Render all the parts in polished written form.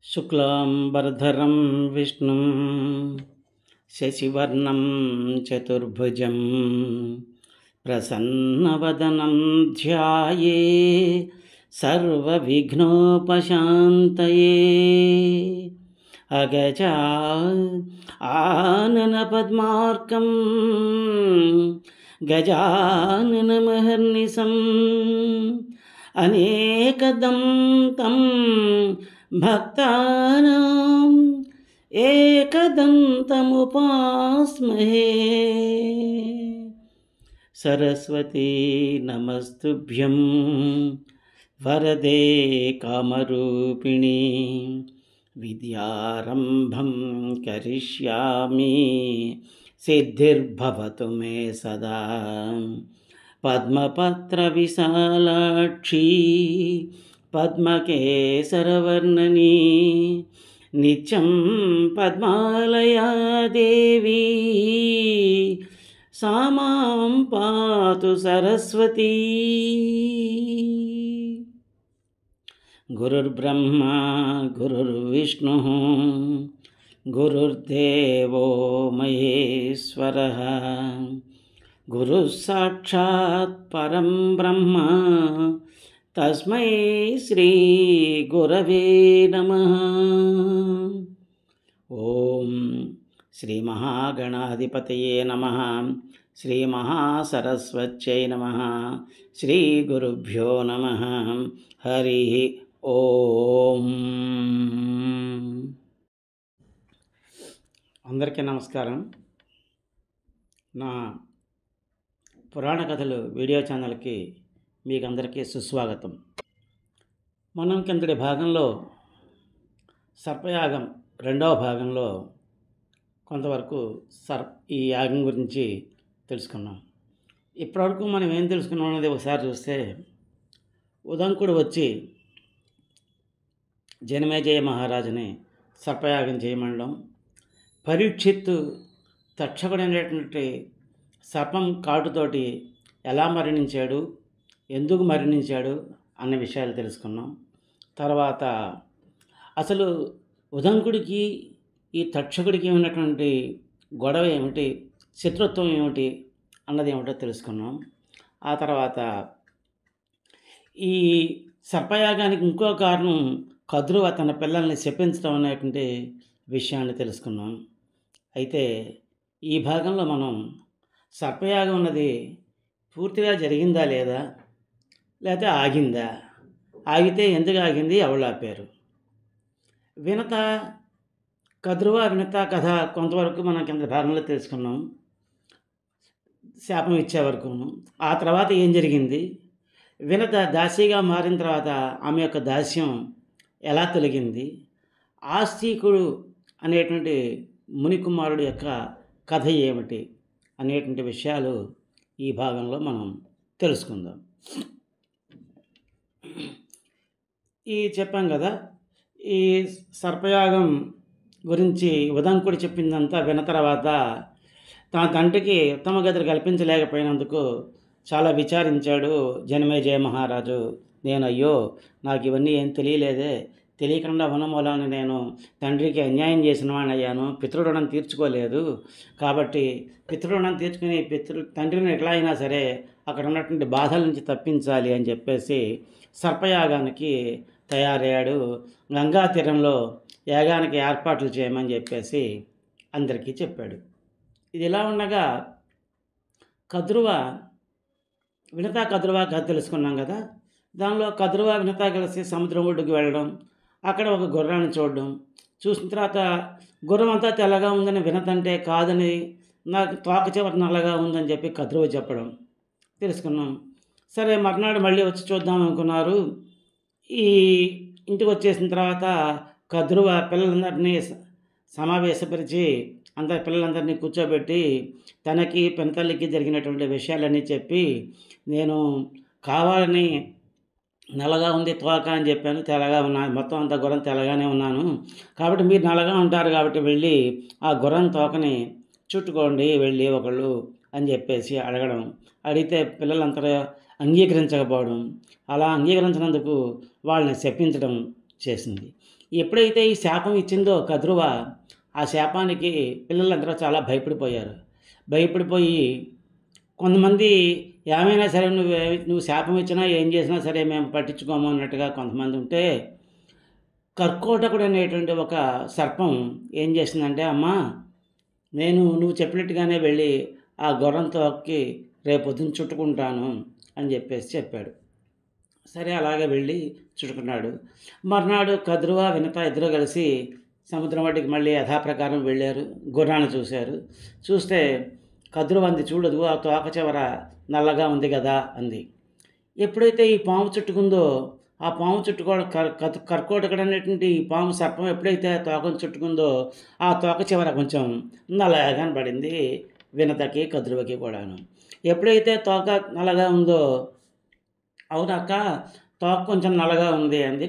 శుక్లాంబరధరం విష్ణుం శశివర్ణం చతుర్భుజం ప్రసన్నవదనం ధ్యాయే సర్వవిఘ్నోపశాంతయే. అగజా ఆనన పద్మార్కం గజాననమహర్నిశం అనేకదం తం భక్తానాం ఏకదంతముపాస్మహే. సరస్వతీ నమస్తుభ్యం వరదే కామరూపిణి విద్యారంభం కరిష్యామి సిద్ధిర్భవతు మే సదా. పద్మపత్ర విశాలాక్షి పద్మకేసరవర్ణని నిత్యం పద్మాలయా దేవి సా మాం పాతు సరస్వతీ. గురుర్బ్రహ్మా గురుర్విష్ణుః గురుర్దేవో మహేశ్వరః గురుః సాక్షాత్ పరం బ్రహ్మ తస్మై శ్రీ గురవే నమః. ఓం శ్రీ మహాగణాధిపతయే నమః. శ్రీ మహాసరస్వత్యై నమః. శ్రీ గురుభ్యో నమః. హరి ఓం. అందరికీ నమస్కారం. నా పురాణ కథలు వీడియో ఛానల్కి మీకు అందరికీ సుస్వాగతం. మనం కిందటి భాగంలో సర్పయాగం రెండవ భాగంలో కొంతవరకు ఈ యాగం గురించి తెలుసుకున్నాం. ఇప్పటివరకు మనం ఏం తెలుసుకున్నాం అనేది ఒకసారి చూస్తే, ఉదంకుడు వచ్చి జనమేజయ మహారాజుని సర్పయాగం చేయమండం, పరీక్షిత్తు తక్షకుడు అనేటువంటి సర్పం కాటుతోటి ఎలా మరణించాడు, ఎందుకు మరణించాడు అన్న విషయాలు తెలుసుకున్నాం. తర్వాత అసలు ఉదంకుడికి ఈ తక్షకుడికి ఉన్నటువంటి గొడవ ఏమిటి, శత్రుత్వం ఏమిటి అన్నది ఏమిటో తెలుసుకున్నాం. ఆ తర్వాత ఈ సర్పయాగానికి ఇంకో కారణం కద్రువ తన పిల్లల్ని శపించడం అనేటువంటి విషయాన్ని తెలుసుకున్నాం. అయితే ఈ భాగంలో మనం సర్పయాగం ఉన్నది పూర్తిగా జరిగిందా లేదా, లేకపోతే ఆగిందా, ఆగితే ఎందుకు ఆగింది, ఎవరు ఆపారు, వినత కద్రువ వినత కథ కొంతవరకు మనం కింద భాగంలో తెలుసుకున్నాం, శాపం ఇచ్చే వరకు. ఆ తర్వాత ఏం జరిగింది, వినత దాసిగా మారిన తర్వాత ఆమె యొక్క దాస్యం ఎలా తొలగింది, ఆస్తికుడు అనేటువంటి మునికుమారుడు యొక్క కథ ఏమిటి అనేటువంటి విషయాలు ఈ భాగంలో మనం తెలుసుకుందాం. చెప్పాం కదా, ఈ సర్పయాగం గురించి ఉదంకుడు చెప్పిందంతా విన్న తర్వాత తన తండ్రికి ఉత్తమ గతిని కల్పించలేకపోయినందుకు చాలా విచారించాడు జనమేజయ మహారాజు. అయ్యో నాకు ఇవన్నీ ఏం తెలియలేదే, తెలియకుండా ఉన్న మూలాన్ని నేను తండ్రికి అన్యాయం చేసిన వాడిని అయ్యాను, పితృరుణం తీర్చుకోలేదు. కాబట్టి పితృరుణం తీర్చుకుని తండ్రిని ఎట్లా అయినా సరే అక్కడ ఉన్నటువంటి బాధల నుంచి తప్పించాలి అని చెప్పేసి సర్పయాగానికి తయారయ్యాడు. గంగా తీరంలో యాగానికి ఏర్పాట్లు చేయమని చెప్పేసి అందరికీ చెప్పాడు. ఇది ఇలా ఉండగా కద్రువ వినత కద్రువ కథ తెలుసుకున్నాం కదా. దానిలో కద్రువ వినత కలిసి సముద్రం ఒడ్డుకు వెళ్ళడం, అక్కడ ఒక గుర్రాన్ని చూసిన తర్వాత గుర్రం అంతా తెల్లగా ఉందని వినత అంటే కాదని, నాకు తోక చివరి నల్లగా ఉందని చెప్పి కద్రువ చెప్పడం తెలుసుకున్నాం. సరే, మర్నాడు మళ్ళీ వచ్చి చూద్దాం అనుకున్నారు. ఈ ఇంటికి వచ్చేసిన తర్వాత కద్రువ పిల్లలందరినీ సమావేశపరిచి పిల్లలందరినీ కూర్చోబెట్టి తనకి పెనతల్లికి జరిగినటువంటి విషయాలన్నీ చెప్పి, నేను కావాలని నల్లగా ఉంది తోక అని చెప్పాను, తెల్లగా ఉన్నాను, మొత్తం అంతా గుర్రం తెల్లగానే ఉన్నాను, కాబట్టి మీరు నల్లగా ఉంటారు కాబట్టి వెళ్ళి ఆ గుర్రం తోకని చుట్టుకోండి వెళ్ళి ఒకళ్ళు అని చెప్పేసి అడగడం. అడిగితే పిల్లలంతా అంగీకరించకపోవడం, అలా అంగీకరించినందుకు వాళ్ళని శపించడం చేసింది. ఎప్పుడైతే ఈ శాపం ఇచ్చిందో కద్రువ, ఆ శాపానికి పిల్లలందరూ చాలా భయపడిపోయారు. భయపడిపోయి కొంతమంది ఏమైనా సరే నువ్వు శాపం ఇచ్చినా ఏం చేసినా సరే మేము పట్టించుకోము అన్నట్టుగా కొంతమంది ఉంటే, కర్కోటకుడు అనేటువంటి ఒక సర్పం ఏం చేసిందంటే, అమ్మా నువ్వు చెప్పినట్టుగానే వెళ్ళి ఆ గుర్రం తోకకి రేపొద్దున చుట్టుకుంటాను అని చెప్పాడు. సరే అలాగే వెళ్ళి చుట్టుకున్నాడు. మర్నాడు కద్రువ వినత ఇద్దరు కలిసి సముద్రం ఒడ్డుకి మళ్ళీ యథాప్రకారం వెళ్ళారు. గుర్రాన్ని చూశారు. చూస్తే కద్రువ అంది, చూడదు ఆ తోక చివర నల్లగా ఉంది కదా అంది. ఎప్పుడైతే ఈ పాము చుట్టుకుందో, ఆ పాము కర్కోటకుడు అనేటువంటి ఈ పాము సర్పం ఎప్పుడైతే తోకను చుట్టుకుందో, ఆ తోక చివర కొంచెం నల్లగా కనబడింది వినతకి కద్రువకి కూడాను. ఎప్పుడైతే తోక నల్లగా ఉందో, అవునక్క తోక కొంచెం నల్లగా ఉంది అంది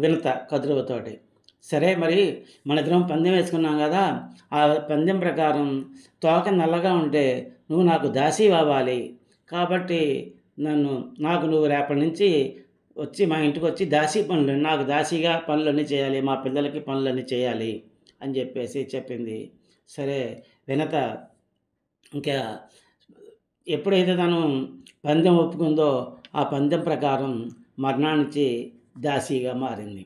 వినత కద్రువతోటి. సరే మరి మన ఇద్దరం పందెం వేసుకున్నాం కదా, ఆ పందెం ప్రకారం తోక నల్లగా ఉంటే నువ్వు నాకు దాసి అవ్వాలి. కాబట్టి నాకు నువ్వు రేపటి నుంచి వచ్చి మా ఇంటికి వచ్చి దాసి పనులు, నాకు దాసిగా పనులన్నీ చేయాలి, మా పిల్లలకి పనులన్నీ చేయాలి అని చెప్పింది. సరే వినత ఇంకా ఎప్పుడైతే తను పందెం ఒప్పుకుందో, ఆ పందెం ప్రకారం మర్నానికి దాసిగా మారింది.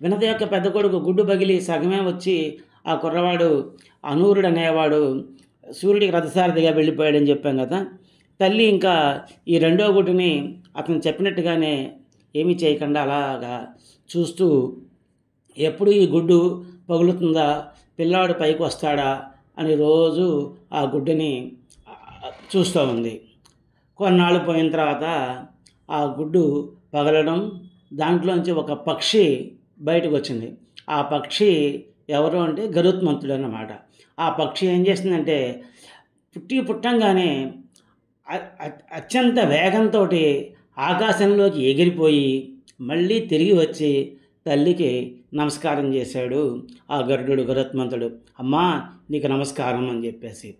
వినత యొక్క పెద్ద కొడుకు గుడ్డు పగిలి సగమే వచ్చి, ఆ కుర్రవాడు అనూరుడు అనేవాడు సూర్యుడికి రథసారథిగా వెళ్ళిపోయాడని చెప్పాం కదా. తల్లి ఇంకా ఈ రెండో గుడ్డుని అతను చెప్పినట్టుగానే ఏమీ చేయకుండా అలాగా చూస్తూ, ఎప్పుడు ఈ గుడ్డు పగులుతుందా, పిల్లాడు పైకి వస్తాడా అని రోజు ఆ గుడ్డుని చూస్తూ ఉంది. కొన్నాళ్ళు పోయిన తర్వాత ఆ గుడ్డు పగలడం, దాంట్లోంచి ఒక పక్షి బయటకు వచ్చింది. ఆ పక్షి ఎవరు అంటే గరుత్మంతుడు అన్నమాట. ఆ పక్షి ఏం చేసిందంటే, పుట్టంగానే అత్యంత వేగంతో ఆకాశంలోకి ఎగిరిపోయి మళ్ళీ తిరిగి వచ్చి తల్లికి నమస్కారం చేశాడు ఆ గరుత్మంతుడు. అమ్మా నీకు నమస్కారం అని చెప్పేసి.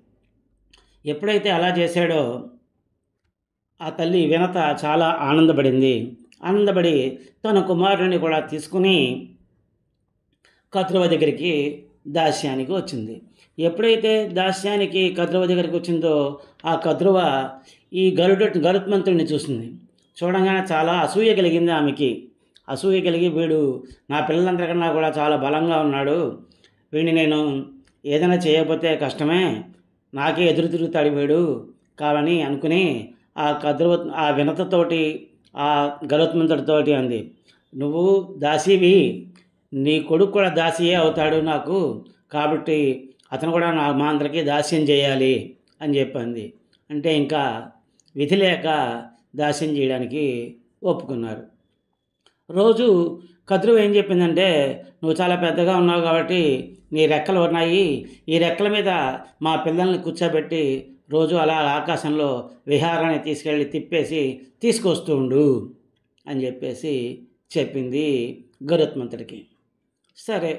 ఎప్పుడైతే అలా చేశాడో, ఆ తల్లి వినత చాలా ఆనందపడి తన కుమారుడిని కూడా తీసుకుని కద్రువ దగ్గరికి దాస్యానికి వచ్చింది. ఎప్పుడైతే దాస్యానికి కద్రువ దగ్గరికి వచ్చిందో, ఆ కద్రువ ఈ గరుత్మంతుడిని చూసింది. చూడంగానే చాలా అసూయ కలిగింది ఆమెకి. అసూయ కలిగి, వీడు నా పిల్లలందరికన్నా కూడా చాలా బలంగా ఉన్నాడు, వీడిని నేను ఏదైనా చేయకపోతే కష్టమే, నాకే ఎదురు తిరుగుతాడు వీడు కావని అనుకుని ఆ వినతతోటి ఆ గరుత్మంతుడితోటి అంది, నువ్వు దాసివి, నీ కొడుకు కూడా దాసియే అవుతాడు నాకు, కాబట్టి అతను కూడా మా అందరికీ దాస్యం చేయాలి అని చెప్పింది. అంటే ఇంకా విధి లేక దాస్యం చేయడానికి ఒప్పుకున్నారు. రోజు కద్రువ ఏం చెప్పిందంటే, నువ్వు చాలా పెద్దగా ఉన్నావు కాబట్టి నీ రెక్కలు ఉన్నాయి, ఈ రెక్కల మీద మా పిల్లల్ని కూర్చోబెట్టి రోజు అలా ఆకాశంలో విహారాన్ని తీసుకెళ్ళి తిప్పేసి తీసుకొస్తూ ఉండు అని చెప్పింది గరుత్మంతుడికి. సరే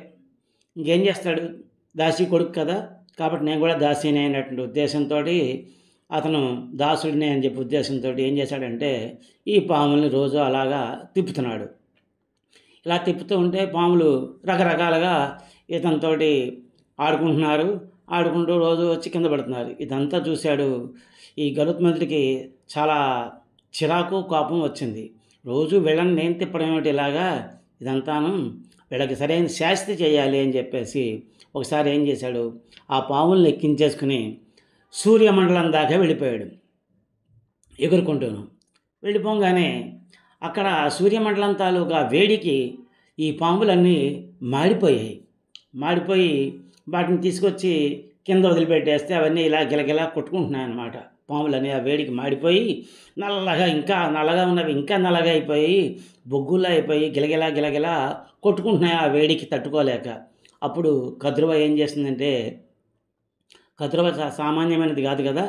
ఇంకేం చేస్తాడు, దాసి కొడుకు కదా, కాబట్టి నేను కూడా దాసిని అయినటువంటి ఉద్దేశంతో, అతను దాసుడిని అని చెప్పి ఉద్దేశంతో ఏం చేశాడంటే, ఈ పాముల్ని రోజు అలాగా తిప్పుతున్నాడు. ఇలా తిప్పుతూ ఉంటే పాములు రకరకాలుగా ఇతనితోటి ఆడుకుంటూ రోజు వచ్చి కింద పడుతున్నారు. ఇదంతా చూశాడు ఈ గరుత్మంతుడికి. చాలా చిరాకు కోపం వచ్చింది. రోజు వీళ్ళని నేను తిప్పడం ఏమిటి ఇలాగా, ఇదంతాను వీళ్ళకి సరైన శాస్తి చేయాలి అని చెప్పేసి ఒకసారి ఏం చేశాడు, ఆ పాముల్ని ఎక్కించేసుకుని సూర్యమండలం దాకా వెళ్ళిపోయాడు ఎగురుకుంటూను. వెళ్ళిపోగానే అక్కడ సూర్యమండలం తాలూకా వేడికి ఈ పాములన్నీ మాడిపోయి వాటిని తీసుకొచ్చి కింద వదిలిపెట్టేస్తే అవన్నీ ఇలా గిలగిలా కొట్టుకుంటున్నాయి అన్నమాట. పాములని ఆ వేడికి మాడిపోయి ఇంకా నల్లగా ఉన్నవి ఇంకా నల్లగా అయిపోయి బొగ్గుల్లా అయిపోయి గిలగిలా కొట్టుకుంటున్నాయి ఆ వేడికి తట్టుకోలేక. అప్పుడు కద్రువ ఏం చేసిందంటే, కద్రువ సామాన్యమైనది కాదు కదా,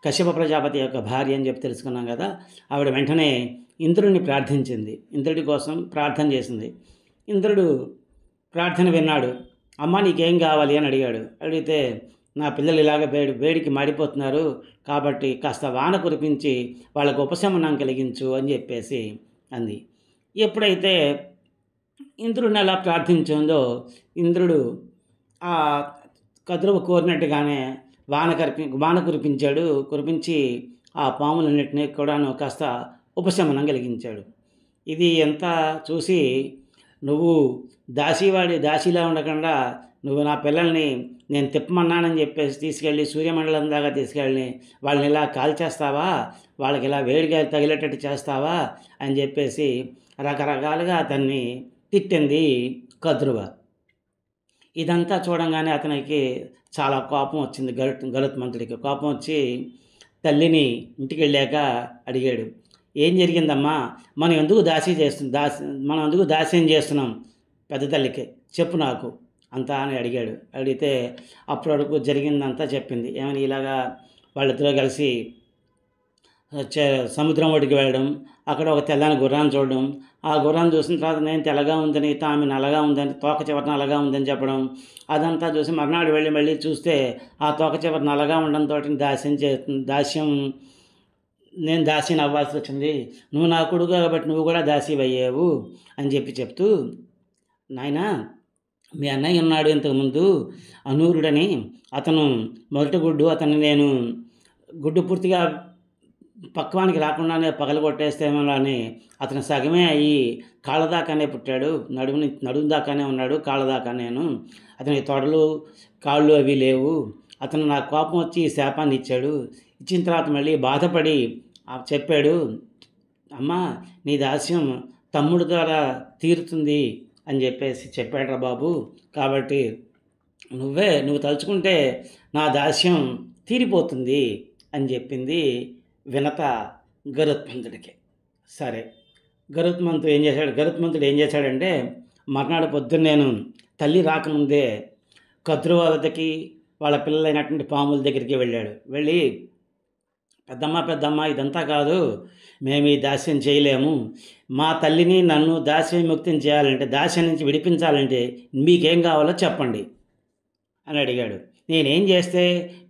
కశ్యప ప్రజాపతి యొక్క భార్య అని చెప్పి తెలుసుకున్నాం కదా. ఆవిడ వెంటనే ఇంద్రుడిని ప్రార్థించింది, ఇంద్రుడి కోసం ప్రార్థన చేసింది. ఇంద్రుడు ప్రార్థన విన్నాడు. అమ్మ నీకేం కావాలి అని అడిగితే, నా పిల్లలు ఇలాగ వేడికి మాడిపోతున్నారు, కాబట్టి కాస్త వాన కురిపించి వాళ్ళకు ఉపశమనం కలిగించు అని చెప్పేసి అంది. ఎప్పుడైతే ఇంద్రుడిని అలా ప్రార్థించిందో ఇంద్రుడు ఆ కద్రువ కోరినట్టుగానే వాన కురిపించాడు. కురిపించి ఆ పాములన్నిటినీ కూడాను కాస్త ఉపశమనం కలిగించాడు. ఇది ఎంత చూసి నువ్వు దాసిలా ఉండకుండా నువ్వు నా పిల్లల్ని నేను తిప్పమన్నానని చెప్పేసి తీసుకెళ్ళి సూర్యమండలం దాకా తీసుకెళ్ళి వాళ్ళని ఇలా కాల్చేస్తావా, వాళ్ళకి ఇలా వేడిగా తగిలేటట్టు చేస్తావా అని చెప్పేసి రకరకాలుగా అతన్ని తిట్టింది కద్రువ. ఇదంతా చూడంగానే అతనికి చాలా కోపం వచ్చింది. గరుత్మంతుడికి కోపం వచ్చి తల్లిని ఇంటికి వెళ్ళాక అడిగాడు, ఏం జరిగిందమ్మా, మనం ఎందుకు దాస్యం చేస్తున్నాం పెద్ద తల్లికి, చెప్పు నాకు అంతా అని అడిగాడు. అడిగితే అప్పటి వరకు జరిగిందంతా చెప్పింది. ఏమని ఇలాగా వాళ్ళిద్దరూ కలిసి సముద్రం ఒడ్డుకి వెళ్ళడం, అక్కడ ఒక తెల్లని గుర్రాన్ని చూడడం, ఆ గుర్రాన్ని చూసిన తర్వాత నేను తెల్లగా ఉందని, ఆమె నల్లగా ఉందని, తోక చివర నల్లగా ఉందని చెప్పడం, అదంతా చూసి మర్నాడు వెళ్ళి మళ్ళీ చూస్తే ఆ తోక చివర నల్లగా ఉండడంతో నేను దాసిని అవ్వాల్సి వచ్చింది, నువ్వు నా కొడుకు కాబట్టి నువ్వు కూడా దాసి అయ్యావు అని చెప్తూ, నాయనా మీ అన్నయ్య ఉన్నాడు ఇంతకుముందు అనూరుడని, అతను మొదటి గుడ్డు, అతన్ని నేను గుడ్డు పూర్తిగా పక్వానికి రాకుండానే పగలగొట్టేస్తేమో అని అతను సగమే అయ్యి కాళ్ళ దాకానే పుట్టాడు, నడుము దాకానే ఉన్నాడు, కాళ్ళ దాకా నేను, అతనికి తొడలు కాళ్ళు అవి లేవు. అతను నా కోపం వచ్చి ఈ శాపాన్ని ఇచ్చాడు. ఇచ్చిన తర్వాత మళ్ళీ బాధపడి చెప్పాడు, అమ్మా నీ దాస్యం తమ్ముడు ద్వారా తీరుతుంది అని చెప్పేసి చెప్పాడురా బాబు. కాబట్టి నువ్వు తలుచుకుంటే నా దాస్యం తీరిపోతుంది అని చెప్పింది వినత గరుత్మంతుడికి. సరే, గరుత్మంతుడు ఏం చేశాడంటే మర్నాడు పొద్దున్నేను తల్లి రాకముందే కద్రువ వద్దకి వాళ్ళ పిల్లలైనటువంటి పాముల దగ్గరికి వెళ్ళాడు. వెళ్ళి, పెద్దమ్మ ఇదంతా కాదు, మేము ఈ దాస్యం చేయలేము, మా తల్లిని నన్ను దాస్యం విముక్తం చేయాలంటే, దాస్యం నుంచి విడిపించాలంటే మీకేం కావాలో చెప్పండి అని అడిగాడు. నేనేం చేస్తే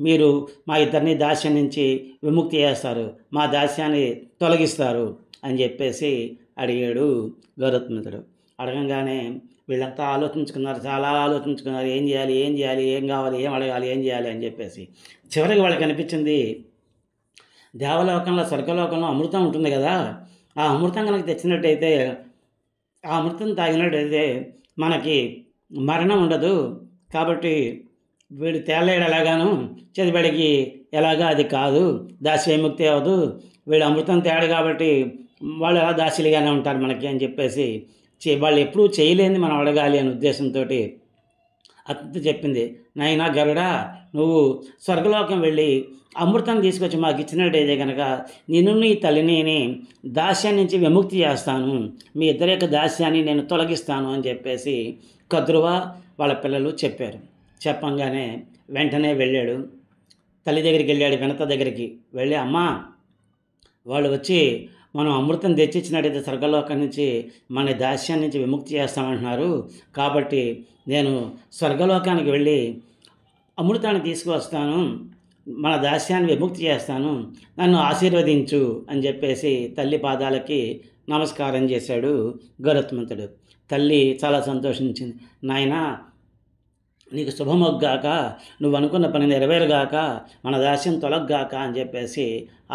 మీరు మా ఇద్దరిని దాస్యం నుంచి విముక్తి చేస్తారు, మా దాస్యాన్ని తొలగిస్తారు అని చెప్పేసి అడిగాడు గరుత్మంతుడు. అడగంగానే వీళ్ళంతా చాలా ఆలోచించుకున్నారు, ఏం చేయాలి, ఏం కావాలి, ఏం అడగాలి, ఏం చేయాలి అని చెప్పేసి. చివరికి వాళ్ళకి అనిపించింది, దేవలోకంలో స్వర్గలోకంలో అమృతం ఉంటుంది కదా, ఆ అమృతం కనుక తెచ్చినట్టయితే, ఆ అమృతం తాగినట్టయితే మనకి మరణం ఉండదు. కాబట్టి వీడు తేలేడు ఎలాగాను, చదివాడికి ఎలాగా అది కాదు, దాస్య విముక్తి అవ్వదు, వీడు అమృతం తేడు కాబట్టి వాళ్ళు ఎలా దాసిలుగానే ఉంటారు మనకి అని చెప్పేసి వాళ్ళు ఎప్పుడూ చేయలేని మనం అడగాలి అనే ఉద్దేశంతో అతనితో చెప్పింది, నాయనా గరుడా, నువ్వు స్వర్గలోకం వెళ్ళి అమృతం తీసుకొచ్చి మాకు ఇచ్చినట్టయితే కనుక నిన్ను నీ తల్లిని దాస్యం నుంచి విముక్తి చేస్తాను, మీ ఇద్దరి యొక్క దాస్యాన్ని నేను తొలగిస్తాను అని చెప్పేసి కద్రువ వాళ్ళ పిల్లలు చెప్పారు. చెప్పంగానే వెంటనే వెళ్ళాడు, తల్లి దగ్గరికి వెళ్ళాడు, వినత దగ్గరికి వెళ్ళి, అమ్మా వాళ్ళు వచ్చి మనం అమృతం తెచ్చిచ్చినట్టయితే స్వర్గలోకం నుంచి మన దాస్యం నుంచి విముక్తి చేస్తామంటున్నారు, కాబట్టి నేను స్వర్గలోకానికి వెళ్ళి అమృతాన్ని తీసుకువస్తాను, మన దాస్యాన్ని విముక్తి చేస్తాను, నన్ను ఆశీర్వదించు అని చెప్పేసి తల్లి పాదాలకి నమస్కారం చేశాడు గరుత్మంతుడు. తల్లి చాలా సంతోషించింది, నాయనా నీకు శుభమొగ్గాక, నువ్వు అనుకున్న పని నెరవేరుగాక, మన దాస్యం తొలగ్గాక అని చెప్పేసి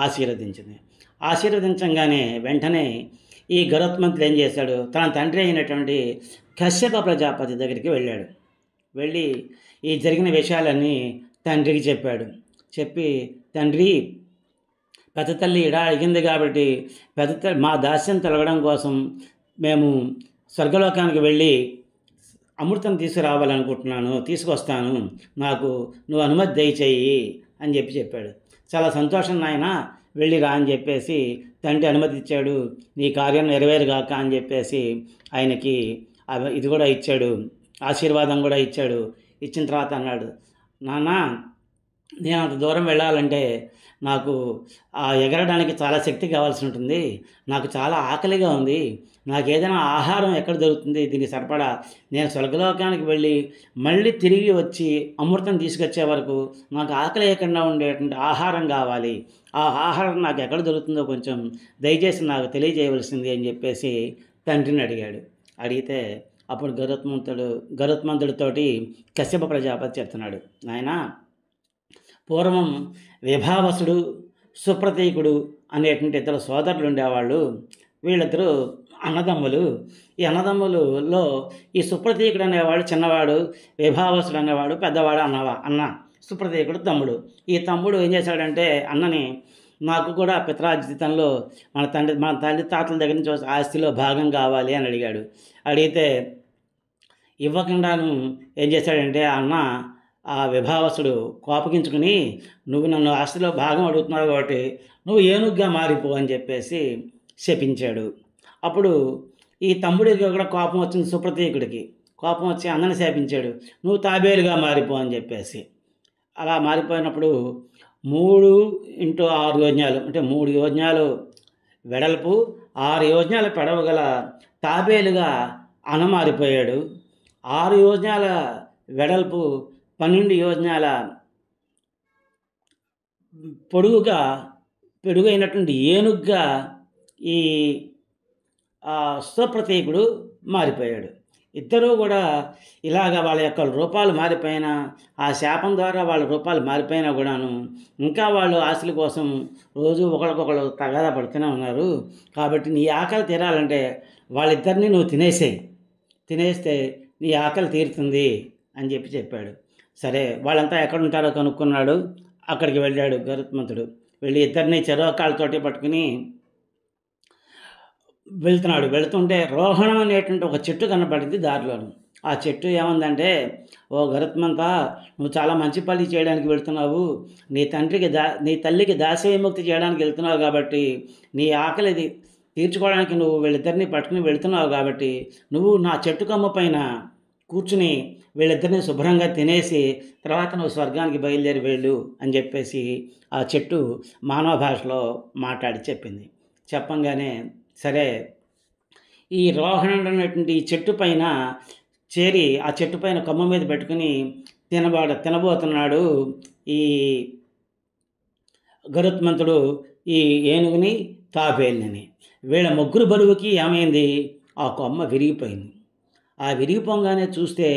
ఆశీర్వదించింది. ఆశీర్వదించంగానే వెంటనే ఈ గరుత్మంతుడు ఏం చేశాడు, తన తండ్రి అయినటువంటి కశ్యప ప్రజాపతి దగ్గరికి వెళ్ళాడు. వెళ్ళి ఈ జరిగిన విషయాలన్నీ తండ్రికి చెప్పాడు. చెప్పి, తండ్రి పెద్ద తల్లి ఇడా అడిగింది కాబట్టి మా దాస్యం తొలగడం కోసం మేము స్వర్గలోకానికి వెళ్ళి అమృతం తీసుకురావాలనుకుంటున్నాను, తీసుకొస్తాను, నాకు నువ్వు అనుమతి దయచేయి అని చెప్పాడు. చాలా సంతోషం నాయన, వెళ్ళి రా అని చెప్పేసి తండ్రి అనుమతి ఇచ్చాడు. నీ కార్యం నెరవేరుగాక అని చెప్పేసి ఆయనకి ఇది కూడా ఇచ్చాడు, ఆశీర్వాదం కూడా ఇచ్చాడు. ఇచ్చిన తర్వాత అన్నాడు, నాన్న నేను అంత దూరం వెళ్ళాలంటే నాకు ఎగరడానికి చాలా శక్తి కావాల్సి ఉంటుంది, నాకు చాలా ఆకలిగా ఉంది, నాకు ఏదైనా ఆహారం ఎక్కడ దొరుకుతుంది దీనికి సరిపడా, నేను స్వర్గలోకానికి వెళ్ళి మళ్ళీ తిరిగి వచ్చి అమృతం తీసుకొచ్చే వరకు నాకు ఆకలి లేకుండా ఉండేటువంటి ఆహారం కావాలి, ఆ ఆహారం నాకు ఎక్కడ దొరుకుతుందో కొంచెం దయచేసి నాకు తెలియజేయవలసింది అని చెప్పేసి తండ్రిని అడిగాడు. అడిగితే అప్పుడు గరుత్మంతుడితోటి కశ్యప ప్రజాపతి చెప్తున్నాడు, నాయనా, పూర్వం విభావసుడు, సుప్రతీకుడు అనేటువంటి ఇద్దరు సోదరులు ఉండేవాళ్ళు. వీళ్ళిద్దరూ అన్నదమ్ములు. ఈ అన్నదమ్ములలో ఈ సుప్రతీకుడు అనేవాడు చిన్నవాడు, విభావసుడు అనేవాడు పెద్దవాడు. అన్న సుప్రతీకుడు తమ్ముడు. ఈ తమ్ముడు ఏం చేశాడంటే అన్నని, నాకు కూడా పిత్రార్జితంలో మన తల్లి తాతల దగ్గర నుంచి ఆస్తిలో భాగం కావాలి అని అడిగాడు. అడిగితే ఇవ్వకుండాను ఏం చేశాడంటే అన్న ఆ విభావసుడు కోపగించుకుని, నువ్వు నన్ను ఆస్తిలో భాగం అడుగుతున్నావు కాబట్టి నువ్వు ఏనుగ్గా మారిపో అని చెప్పేసి శపించాడు. అప్పుడు ఈ తమ్ముడికి కూడా కోపం వచ్చింది. సుప్రతీకుడికి కోపం వచ్చి అన్నని శాపించాడు, నువ్వు తాబేలుగా మారిపో అని చెప్పేసి. అలా మారిపోయినప్పుడు 3x6 యోజనాలు అంటే 3 యోజనాలు వెడల్పు 6 యోజనాల పొడవు గల తాబేలుగా అన్న మారిపోయాడు. 6 యోజనాల వెడల్పు 12 యోజనాల పొడుగైనటువంటి ఏనుగ్గా ఈ సుప్రతీకుడు మారిపోయాడు. ఇద్దరూ కూడా ఇలాగ వాళ్ళ యొక్క రూపాలు మారిపోయినా, ఆ శాపం ద్వారా వాళ్ళ రూపాలు మారిపోయినా కూడాను ఇంకా వాళ్ళు ఆశల కోసం రోజు ఒకరికొకరు తగాదా పడుతూనే ఉన్నారు. కాబట్టి నీ ఆకలి తీరాలంటే వాళ్ళిద్దరిని నువ్వు తినేస్తే నీ ఆకలి తీరుతుంది అని చెప్పాడు. సరే, వాళ్ళంతా ఎక్కడ ఉంటారో కనుక్కున్నాడు. అక్కడికి వెళ్ళాడు గరుత్మంతుడు. వెళ్ళి ఇద్దరిని చెరొకాళ్ళతోటి పట్టుకుని వెళ్తుంటే రోహణం అనేటువంటి ఒక చెట్టు కనపడింది దారిలోను. ఆ చెట్టు ఏమందంటే, ఓ గరుత్మంత, నువ్వు చాలా మంచి పని చేయడానికి వెళ్తున్నావు, నీ తల్లికి దాస్య విముక్తి చేయడానికి వెళ్తున్నావు కాబట్టి, నీ ఆకలి తీర్చుకోవడానికి నువ్వు వీళ్ళిద్దరిని పట్టుకుని వెళ్తున్నావు కాబట్టి, నువ్వు నా చెట్టు కొమ్మ పైన కూర్చుని వీళ్ళిద్దరిని శుభ్రంగా తినేసి తర్వాత నువ్వు స్వర్గానికి బయలుదేరి వెళ్ళు అని చెప్పేసి ఆ చెట్టు మానవ భాషలో మాట్లాడి చెప్పింది. చెప్పంగానే సరే, ఈ రోహణుడు అనేటువంటి ఈ చెట్టు పైన చేరి ఆ చెట్టు పైన కొమ్మ మీద పెట్టుకుని తినబోతున్నాడు ఈ గరుత్మంతుడు ఈ ఏనుగుని తాబేలుని. వీళ్ళ ముగ్గురు బరువుకి ఏమైంది, ఆ కొమ్మ విరిగిపోయింది. ఆ విరిగిపోగానే చూస్తే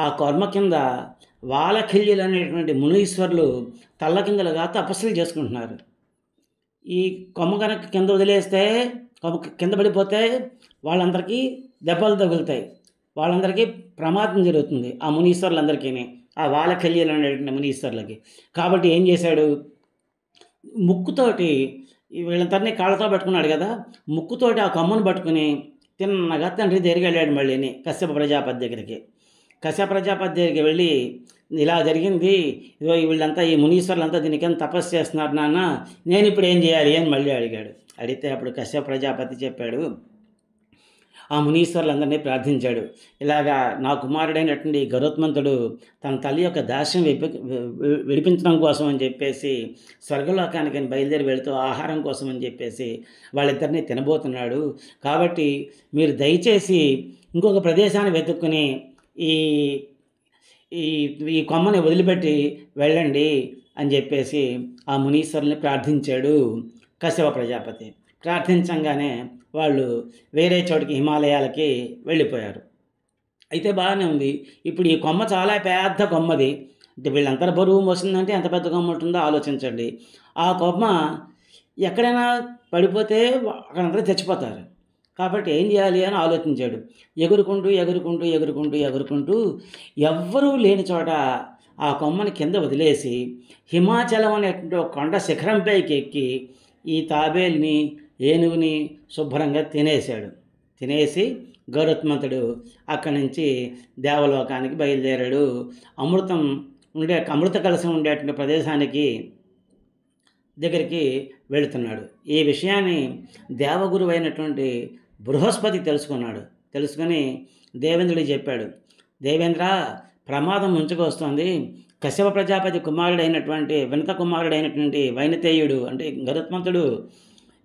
ఆ కొమ్మ కింద వాలఖిల్యులు అనేటువంటి మునీశ్వరులు తల్లకిందలుగా తపస్సులు చేసుకుంటున్నారు. ఈ కొమ్మ కనుక కింద వదిలేస్తే, కొమ్మ కింద పడిపోతే వాళ్ళందరికీ దెబ్బలు తగులుతాయి, వాళ్ళందరికీ ప్రమాదం జరుగుతుంది, ఆ మునీశ్వరులందరికీ, ఆ వాలఖిల్యులు అనేటువంటి మునీశ్వరులకి. కాబట్టి ఏం చేశాడు, ముక్కుతోటి వీళ్ళందరినీ కాళ్ళతో పట్టుకున్నాడు కదా, ముక్కుతోటి ఆ కొమ్మను పట్టుకుని తిన్నగా తండ్రి దగ్గరికి వెళ్ళాడు. మళ్ళీని కశ్యప ప్రజాపతి దగ్గరికి వెళ్ళి, ఇలా జరిగింది, ఇదో వీళ్ళంతా ఈ మునీశ్వరులంతా దీనికైనా తపస్సు చేస్తున్నారు నాన్న, నేను ఇప్పుడు ఏం చేయాలి అని మళ్ళీ అడిగాడు. అడిగితే అప్పుడు కశ్యప ప్రజాపతి చెప్పాడు, ఆ మునీశ్వరులందరినీ ప్రార్థించాడు. ఇలాగా నా కుమారుడైనటువంటి గరుత్మంతుడు తన తల్లి యొక్క దాస్యం విడిపించడం కోసం అని చెప్పేసి స్వర్గలోకానికి బయలుదేరి వెళుతూ ఆహారం కోసం అని చెప్పేసి వాళ్ళిద్దరినీ తినబోతున్నాడు. కాబట్టి మీరు దయచేసి ఇంకొక ప్రదేశాన్ని వెతుక్కుని ఈ ఈ కొమ్మని వదిలిపెట్టి వెళ్ళండి అని చెప్పేసి ఆ మునీశ్వరుల్ని ప్రార్థించాడు కశ్యప ప్రజాపతి. ప్రార్థించంగానే వాళ్ళు వేరే చోటికి హిమాలయాలకి వెళ్ళిపోయారు. అయితే బాగానే ఉంది. ఇప్పుడు ఈ కొమ్మ చాలా పెద్ద కొమ్మది. అంటే వీళ్ళందరూ బరువు మోసిందంటే ఎంత పెద్ద కొమ్మ ఉంటుందో ఆలోచించండి. ఆ కొమ్మ ఎక్కడైనా పడిపోతే అక్కడందరూ చచ్చిపోతారు. కాబట్టి ఏం చేయాలి అని ఆలోచించాడు. ఎగురుకుంటూ ఎవ్వరూ లేని చోట ఆ కొమ్మని కింద వదిలేసి హిమాచలం అనేటువంటి ఒక కొండ శిఖరంపైకి ఎక్కి ఈ తాబేలుని ఏనుగుని శుభ్రంగా తినేసి గరుత్మంతుడు అక్కడి నుంచి దేవలోకానికి బయలుదేరాడు. అమృత కలశం ఉండేటువంటి ప్రదేశానికి దగ్గరికి వెళుతున్నాడు. ఈ విషయాన్ని దేవగురువు అయినటువంటి బృహస్పతి తెలుసుకొని దేవేంద్రుడికి చెప్పాడు. దేవేంద్ర, ప్రమాదం ముంచుకొస్తోంది. కశ్యప ప్రజాపతి కుమారుడైనటువంటి వినత కుమారుడైనటువంటి వైనతేయుడు అంటే గరుత్మంతుడు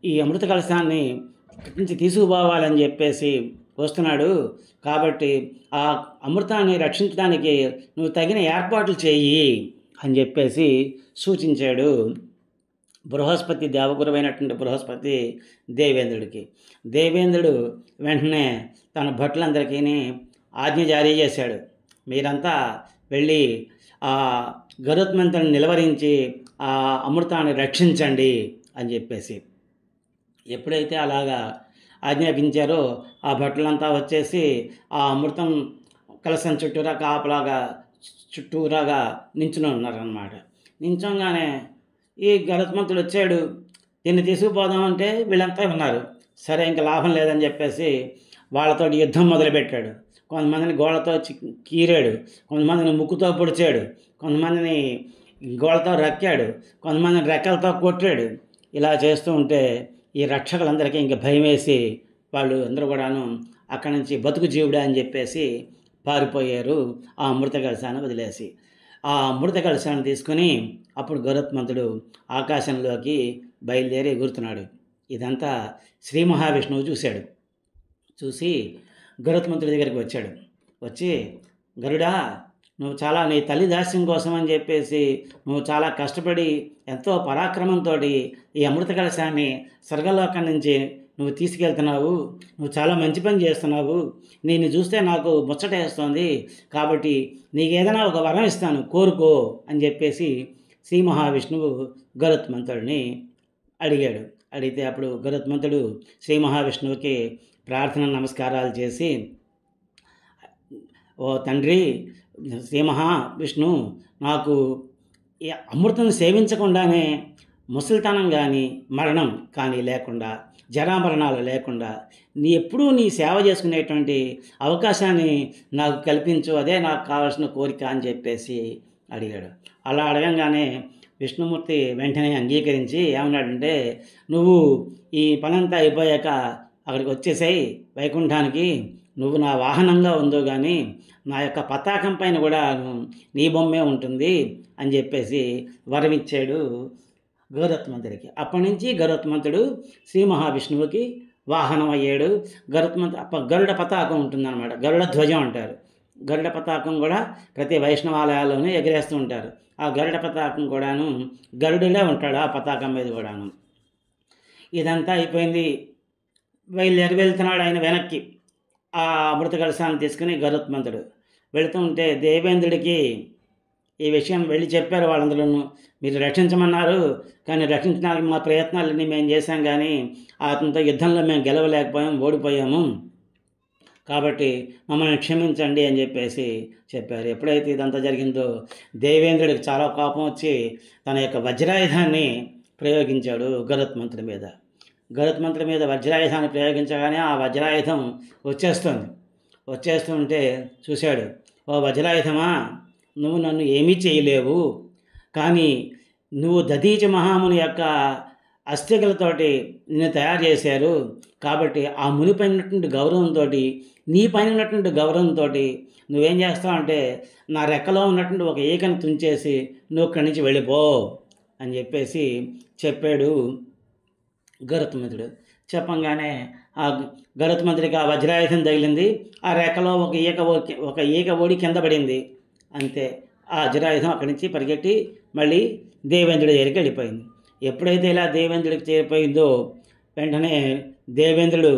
ఈ అమృత కలశాన్ని నుంచి తీసుకుపోవాలని చెప్పేసి వస్తున్నాడు. కాబట్టి ఆ అమృతాన్ని రక్షించడానికి నువ్వు తగిన ఏర్పాట్లు చేయి అని చెప్పేసి సూచించాడు బృహస్పతి దేవగురువైనటువంటి బృహస్పతి దేవేంద్రుడికి. దేవేంద్రుడు వెంటనే తన భటులందరికీ ఆజ్ఞ జారీ చేశాడు. మీరంతా వెళ్ళి ఆ గరుత్మంతుని నిలువరించి ఆ అమృతాన్ని రక్షించండి అని చెప్పేసి. ఎప్పుడైతే అలాగా ఆజ్ఞాపించారో ఆ భటులంతా వచ్చేసి ఆ అమృతం కలశం చుట్టూరా కాపలాగా చుట్టూరాగా నించుని ఉన్నారన్నమాట. నించోగానే ఈ గరుత్మంతుడు వచ్చాడు, దీన్ని తీసుకుపోదామంటే వీళ్ళంతా ఉన్నారు. సరే ఇంక లాభం లేదని చెప్పేసి వాళ్ళతో యుద్ధం మొదలుపెట్టాడు. కొంతమందిని గోళ్ళతో కీరాడు, కొంతమందిని ముక్కుతో పొడిచాడు, కొంతమందిని గోళ్ళతో రక్కాడు, కొంతమందిని రెక్కలతో కొట్టాడు. ఇలా చేస్తూ ఉంటే ఈ రక్షకులందరికీ ఇంక భయం వేసి వాళ్ళు అందరూ కూడాను అక్కడి నుంచి బతుకు జీవుడా అని చెప్పేసి పారిపోయారు ఆ అమృత కలశాన్ని వదిలేసి. ఆ అమృత కలశాన్ని తీసుకుని అప్పుడు గరుత్మంతుడు ఆకాశంలోకి బయలుదేరి ఎగురుతున్నాడు. ఇదంతా శ్రీ మహావిష్ణువు చూశాడు. చూసి గరుత్మంతుడి దగ్గరికి వచ్చాడు. వచ్చి, గరుడా, నువ్వు చాలా నీ తల్లి దాస్యం కోసం అని చెప్పేసి నువ్వు చాలా కష్టపడి ఎంతో పరాక్రమంతో ఈ అమృత కలశాన్ని స్వర్గలోకం నుంచి నువ్వు తీసుకెళ్తున్నావు. నువ్వు చాలా మంచి పని చేస్తున్నావు. నిన్ను చూస్తే నాకు ముచ్చటేస్తోంది. కాబట్టి నీకు ఏదైనా ఒక వరం ఇస్తాను, కోరుకో అని చెప్పేసి శ్రీ మహావిష్ణువు గరుత్మంతుడిని అడిగాడు. అడిగితే అప్పుడు గరుత్మంతుడు శ్రీ మహావిష్ణువుకి ప్రార్థన నమస్కారాలు చేసి, ఓ తండ్రి శ్రీ మహావిష్ణు, నాకు ఈ అమృతం సేవించకుండానే ముసలితనం కానీ మరణం కానీ లేకుండా, జరామరణాలు లేకుండా ఎప్పుడూ నీ సేవ చేసుకునేటువంటి అవకాశాన్ని నాకు కల్పించు, అదే నాకు కావాల్సిన కోరిక అని చెప్పేసి అడిగాడు. అలా అడగంగానే విష్ణుమూర్తి వెంటనే అంగీకరించి ఏమన్నాడంటే, నువ్వు ఈ పనంతా అయిపోయాక అక్కడికి వచ్చేసాయి వైకుంఠానికి, నువ్వు నా వాహనంగా ఉందో కానీ నా యొక్క పతాకం పైన కూడా నీ బొమ్మే ఉంటుంది అని చెప్పేసి వరమిచ్చాడు గరుత్మంతుడికి. అప్పటి నుంచి గరుత్మంతుడు శ్రీ మహావిష్ణువుకి వాహనం అయ్యాడు. గరుడ పతాకం ఉంటుందన్నమాట, గరుడ ధ్వజం అంటారు. గరుడ పతాకం కూడా ప్రతి వైష్ణవాలయాల్లోనూ ఎగరేస్తూ ఉంటారు. ఆ గరుడ పతాకం కూడాను గరుడులే ఉంటాడు ఆ పతాకం మీద కూడాను. ఇదంతా అయిపోయింది. వెళ్తున్నాడు ఆయన వెనక్కి ఆ అమృత కలశాన్ని తీసుకుని గరుత్మంతుడు వెళుతూ ఉంటే దేవేంద్రుడికి ఈ విషయం వెళ్ళి చెప్పారు వాళ్ళందరూ. మీరు రక్షించమన్నారు, కానీ రక్షించడానికి మా ప్రయత్నాలన్నీ మేము చేశాం, కానీ అతనితో యుద్ధంలో మేము గెలవలేకపోయాం, ఓడిపోయాము. కాబట్టి మమ్మల్ని క్షమించండి అని చెప్పేసి చెప్పారు. ఎప్పుడైతే ఇదంతా జరిగిందో దేవేంద్రుడికి చాలా కోపం వచ్చి తన యొక్క వజ్రాయుధాన్ని ప్రయోగించాడు గరుత్మంతుడి మీద. గరుత్మంతుడి మీద వజ్రాయుధాన్ని ప్రయోగించగానే ఆ వజ్రాయుధం వచ్చేస్తుంటే చూశాడు. ఓ వజ్రాయుధమా, నువ్వు నన్ను ఏమీ చేయలేవు, కానీ నువ్వు దధీచ మహాముని యొక్క అస్థికలతోటి నిన్ను తయారు చేశారు. కాబట్టి ఆ ముని పైన ఉన్నటువంటి గౌరవంతో, నీ పైన ఉన్నటువంటి గౌరవంతో నువ్వేం చేస్తావు అంటే నా రెక్కలో ఉన్నటువంటి ఒక ఈకను తుంచేసి నువ్వు ఇక్కడి నుంచి వెళ్ళిపో అని చెప్పేసి చెప్పాడు గరుత్మంతుడు. చెప్పంగానే ఆ గరుత్మంతుడికి ఆ వజ్రాయుధం తగిలింది. ఆ రెక్కలో ఒక ఈక ఓడి కింద పడింది. అంతే, ఆ వజ్రాయుధం అక్కడి నుంచి పరిగెట్టి మళ్ళీ దేవేంద్రుడి దగ్గరికి వెళ్ళిపోయింది. ఎప్పుడైతే ఇలా దేవేంద్రుడికి చేరిపోయిందో వెంటనే దేవేంద్రుడు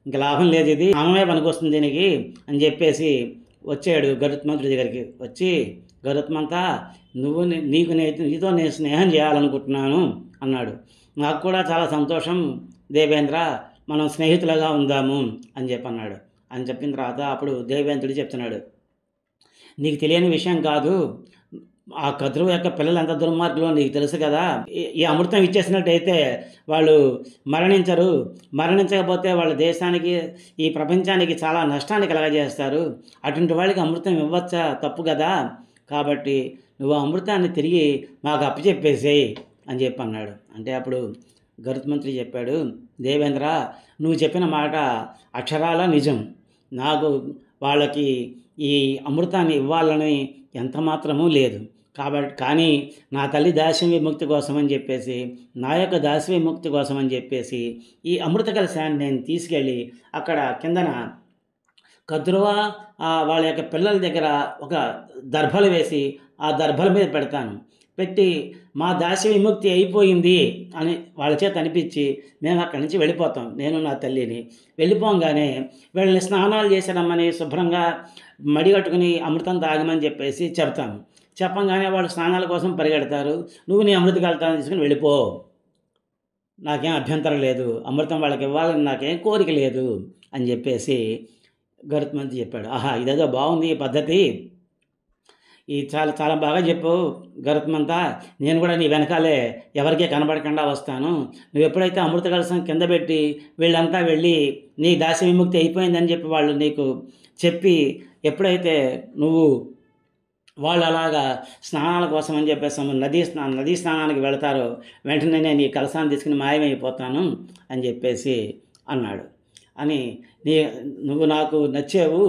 ఇంకా లాభం లేదు, ఇది నామే పనికొస్తుంది దీనికి అని చెప్పేసి వచ్చాడు గరుత్మంతుడి దగ్గరికి. వచ్చి, గరుత్మంత, నీతో నేను స్నేహం చేయాలనుకుంటున్నాను అన్నాడు. నాకు కూడా చాలా సంతోషం దేవేంద్ర, మనం స్నేహితులుగా ఉందాము అని చెప్పన్నాడు. అని చెప్పిన తర్వాత అప్పుడు దేవేంద్రుడు చెప్తున్నాడు, నీకు తెలియని విషయం కాదు, ఆ కద్రువు యొక్క పిల్లలు ఎంత దుర్మార్గులో నీకు తెలుసు కదా. ఈ అమృతం ఇచ్చేసినట్టయితే వాళ్ళు మరణించకపోతే వాళ్ళ దేశానికి, ఈ ప్రపంచానికి చాలా నష్టాన్ని కలగజేస్తారు. అటువంటి వాళ్ళకి అమృతం ఇవ్వచ్చా? తప్పు కదా. కాబట్టి నువ్వు అమృతాన్ని తిరిగి మాకు అప్పచెప్పేసేయి అని చెప్పి అన్నాడు. అంటే అప్పుడు గరుత్మంతుడు చెప్పాడు, దేవేంద్ర, నువ్వు చెప్పిన మాట అక్షరాల నిజం. నాకు వాళ్ళకి ఈ అమృతాన్ని ఇవ్వాలని ఎంత మాత్రమూ లేదు. కానీ నా తల్లి దాస్య విముక్తి కోసమని చెప్పేసి, నా యొక్క దాస్య విముక్తి కోసమని చెప్పేసి ఈ అమృత కలశాన్ని నేను తీసుకెళ్ళి అక్కడ కిందన కద్రువ వాళ్ళ యొక్క పిల్లల దగ్గర ఒక దర్భలు వేసి ఆ దర్భల మీద పెడతాను. పెట్టి మా దాస్య విముక్తి అయిపోయింది అని వాళ్ళ చేత అనిపించి మేము అక్కడి నుంచి వెళ్ళిపోతాం, నేను నా తల్లిని. వెళ్ళిపోగానే వీళ్ళని స్నానాలు చేసారమ్మని శుభ్రంగా మడిగట్టుకుని అమృతం తాగమని చెప్పేసి చెప్తాము. చెప్పంగానే వాళ్ళు స్నానాల కోసం పరిగెడతారు. నువ్వు నీ అమృత కలతాన్ని తీసుకుని వెళ్ళిపో, నాకేం అభ్యంతరం లేదు, అమృతం వాళ్ళకి ఇవ్వాలని నాకేం కోరిక లేదు అని చెప్పేసి గరుత్మంతుడు చెప్పాడు. ఆహా, ఇదేదో బాగుంది ఈ పద్ధతి, ఈ చాలా చాలా బాగా చెప్పావు గరుత్మంత, నేను కూడా నీ వెనకాలే ఎవరికీ కనబడకుండా వస్తాను. నువ్వు ఎప్పుడైతే అమృత కలశం కింద పెట్టి వీళ్ళంతా వెళ్ళి నీ దాస్య విముక్తి అయిపోయిందని చెప్పి వాళ్ళు నీకు చెప్పి ఎప్పుడైతే నువ్వు వాళ్ళు అలాగా స్నానాల కోసం అని చెప్పేసి నదీ స్నానానికి వెళతారో వెంటనే నేను ఈ కలశాన్ని తీసుకుని మాయమైపోతాను అని చెప్పేసి అన్నాడు. అని నువ్వు నాకు నచ్చావు,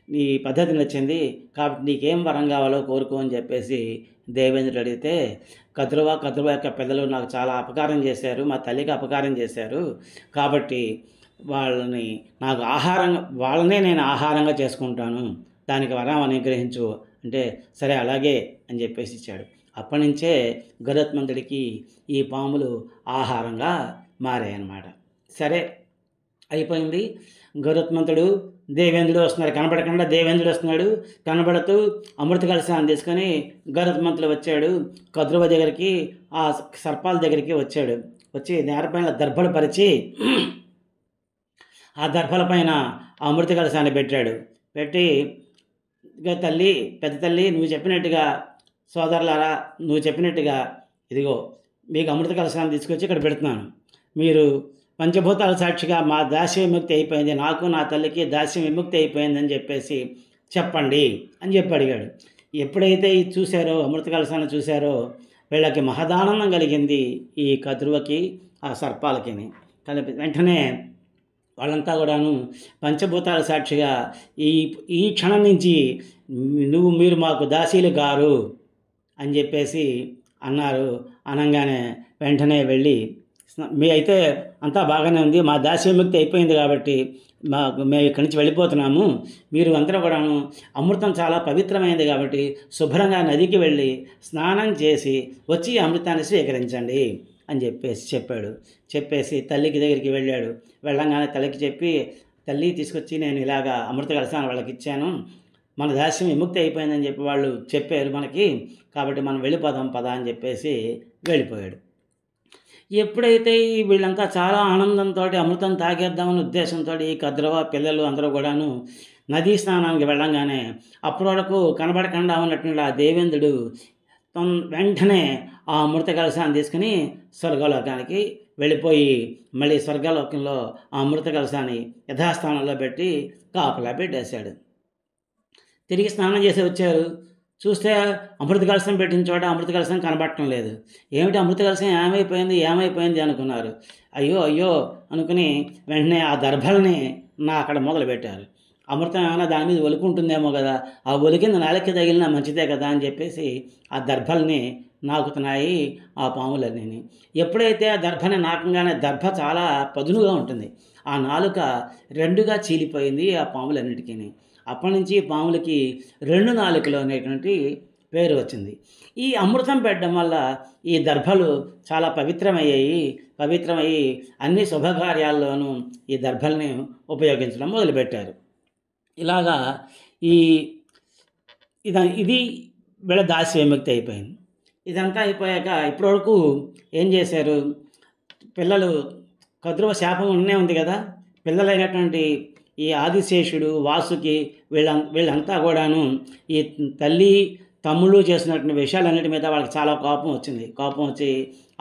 నీ పద్ధతి నచ్చింది, కాబట్టి నీకేం వరం కావాలో కోరుకో అని చెప్పేసి దేవేంద్రుడు అడిగితే, కద్రువ యొక్క పిల్లలు నాకు చాలా అపకారం చేశారు, మా తల్లికి అపకారం చేశారు, కాబట్టి వాళ్ళనే నేను ఆహారంగా చేసుకుంటాను, దానికి వరం అనుగ్రహించు అంటే సరే అలాగే అని చెప్పేసి ఇచ్చాడు. అప్పటి నుంచే గరుత్మంతుడికి ఈ పాములు ఆహారంగా మారాయన్నమాట. సరే అయిపోయింది. గరుత్మంతుడు దేవేంద్రుడు వస్తున్నారు, కనబడకుండా దేవేంద్రుడు వస్తున్నాడు. కనబడుతూ అమృత కలశాన్ని తీసుకొని గరుత్మంతుడు వచ్చాడు. కద్రువ దగ్గరికి, ఆ సర్పాల దగ్గరికి వచ్చాడు. వచ్చి నేరపైన దర్భలు పరిచి ఆ దర్భల పైన ఆ అమృత కలశాన్ని పెట్టాడు. పెట్టి, పెద్ద తల్లి నువ్వు చెప్పినట్టుగా, సోదరులారా నువ్వు చెప్పినట్టుగా ఇదిగో మీకు అమృత కలశాన్ని తీసుకొచ్చి ఇక్కడ పెడుతున్నాను. మీరు పంచభూతాల సాక్షిగా మా దాస్య విముక్తి అయిపోయింది, నాకు నా తల్లికి దాస్య విముక్తి అయిపోయిందని చెప్పేసి చెప్పండి అని చెప్పి అడిగాడు. ఎప్పుడైతే ఇది చూశారో, అమృత కలశాన్ని చూశారో, వీళ్ళకి మహదానందం కలిగింది, ఈ కద్రువకి ఆ సర్పాలకి. వెంటనే వాళ్ళంతా కూడాను పంచభూతాల సాక్షిగా ఈ క్షణం నుంచి మీరు మాకు దాసీలు గారు అని చెప్పేసి అన్నారు. అనగానే వెంటనే వెళ్ళి, మీ అయితే అంతా బాగానే ఉంది, మా దాస్య విముక్తి అయిపోయింది కాబట్టి మేము ఇక్కడి నుంచి వెళ్ళిపోతున్నాము, మీరు అందరూ కూడాను అమృతం చాలా పవిత్రమైనది కాబట్టి శుభ్రంగా నదికి వెళ్ళి స్నానం చేసి వచ్చి అమృతాన్ని స్వీకరించండి అని చెప్పాడు. చెప్పేసి తల్లికి దగ్గరికి వెళ్ళాడు. వెళ్ళంగానే తల్లికి చెప్పి, తల్లి తీసుకొచ్చి నేను ఇలాగా అమృత కలశాన్ని వాళ్ళకి ఇచ్చాను, మన దాస్యం విముక్తి అయిపోయిందని చెప్పి వాళ్ళు చెప్పారు మనకి, కాబట్టి మనం వెళ్ళిపోదాం పదా అని చెప్పేసి వెళ్ళిపోయాడు. ఎప్పుడైతే వీళ్ళంతా చాలా ఆనందంతో అమృతం తాగేద్దామని ఉద్దేశంతో ఈ కద్రవ పిల్లలు అందరూ కూడాను నదీ స్నానానికి వెళ్ళంగానే అప్పటి వరకు కనబడకుండా ఉన్నటువంటి ఆ దేవేంద్రుడు వెంటనే ఆ అమృత కలశాన్ని తీసుకుని స్వర్గలోకానికి వెళ్ళిపోయి మళ్ళీ స్వర్గలోకంలో ఆ అమృత కలశాన్ని యథాస్థానంలో పెట్టి కాపలా పెట్టేశాడు. తిరిగి స్నానం చేసి వచ్చారు. చూస్తే అమృత కలశం పెట్టిన చోట అమృత కలశం కనబడటం లేదు. ఏమిటి అమృత కలశం ఏమైపోయింది అనుకున్నారు. అయ్యో అనుకుని వెంటనే ఆ దర్భల్ని అక్కడ మొదలుపెట్టారు. అమృతం ఏమైనా దాని మీద ఒలుకుంటుందేమో కదా, ఆ ఒలికింది నాలుక తగిలినా మంచిదే కదా అని చెప్పేసి ఆ దర్భల్ని నాకుతున్నాయి ఆ పాములన్నీ. ఎప్పుడైతే ఆ దర్భని నాకంగానే, దర్భ చాలా పదునుగా ఉంటుంది, ఆ నాలుక రెండుగా చీలిపోయింది ఆ పాములన్నిటికీ. అప్పటి నుంచి పాములకి రెండు నాలుకలు అనేటువంటి పేరు వచ్చింది. ఈ అమృతం పెట్టడం వల్ల ఈ దర్భలు చాలా పవిత్రమయ్యి అన్ని శుభకార్యాల్లోనూ ఈ దర్భల్ని ఉపయోగించడం మొదలుపెట్టారు. ఇలాగా ఇది వీళ్ళ దాస్య విముక్తి అయిపోయింది. ఇదంతా అయిపోయాక ఇప్పటివరకు ఏం చేశారు, పిల్లలు కద్రువ శాపం ఉంది కదా, పిల్లలైనటువంటి ఈ ఆదిశేషుడు, వాసుకి వీళ్ళంతా కూడాను ఈ తల్లి తమ్ముళ్ళు చేసినటువంటి విషయాలన్నిటి మీద వాళ్ళకి చాలా కోపం వచ్చి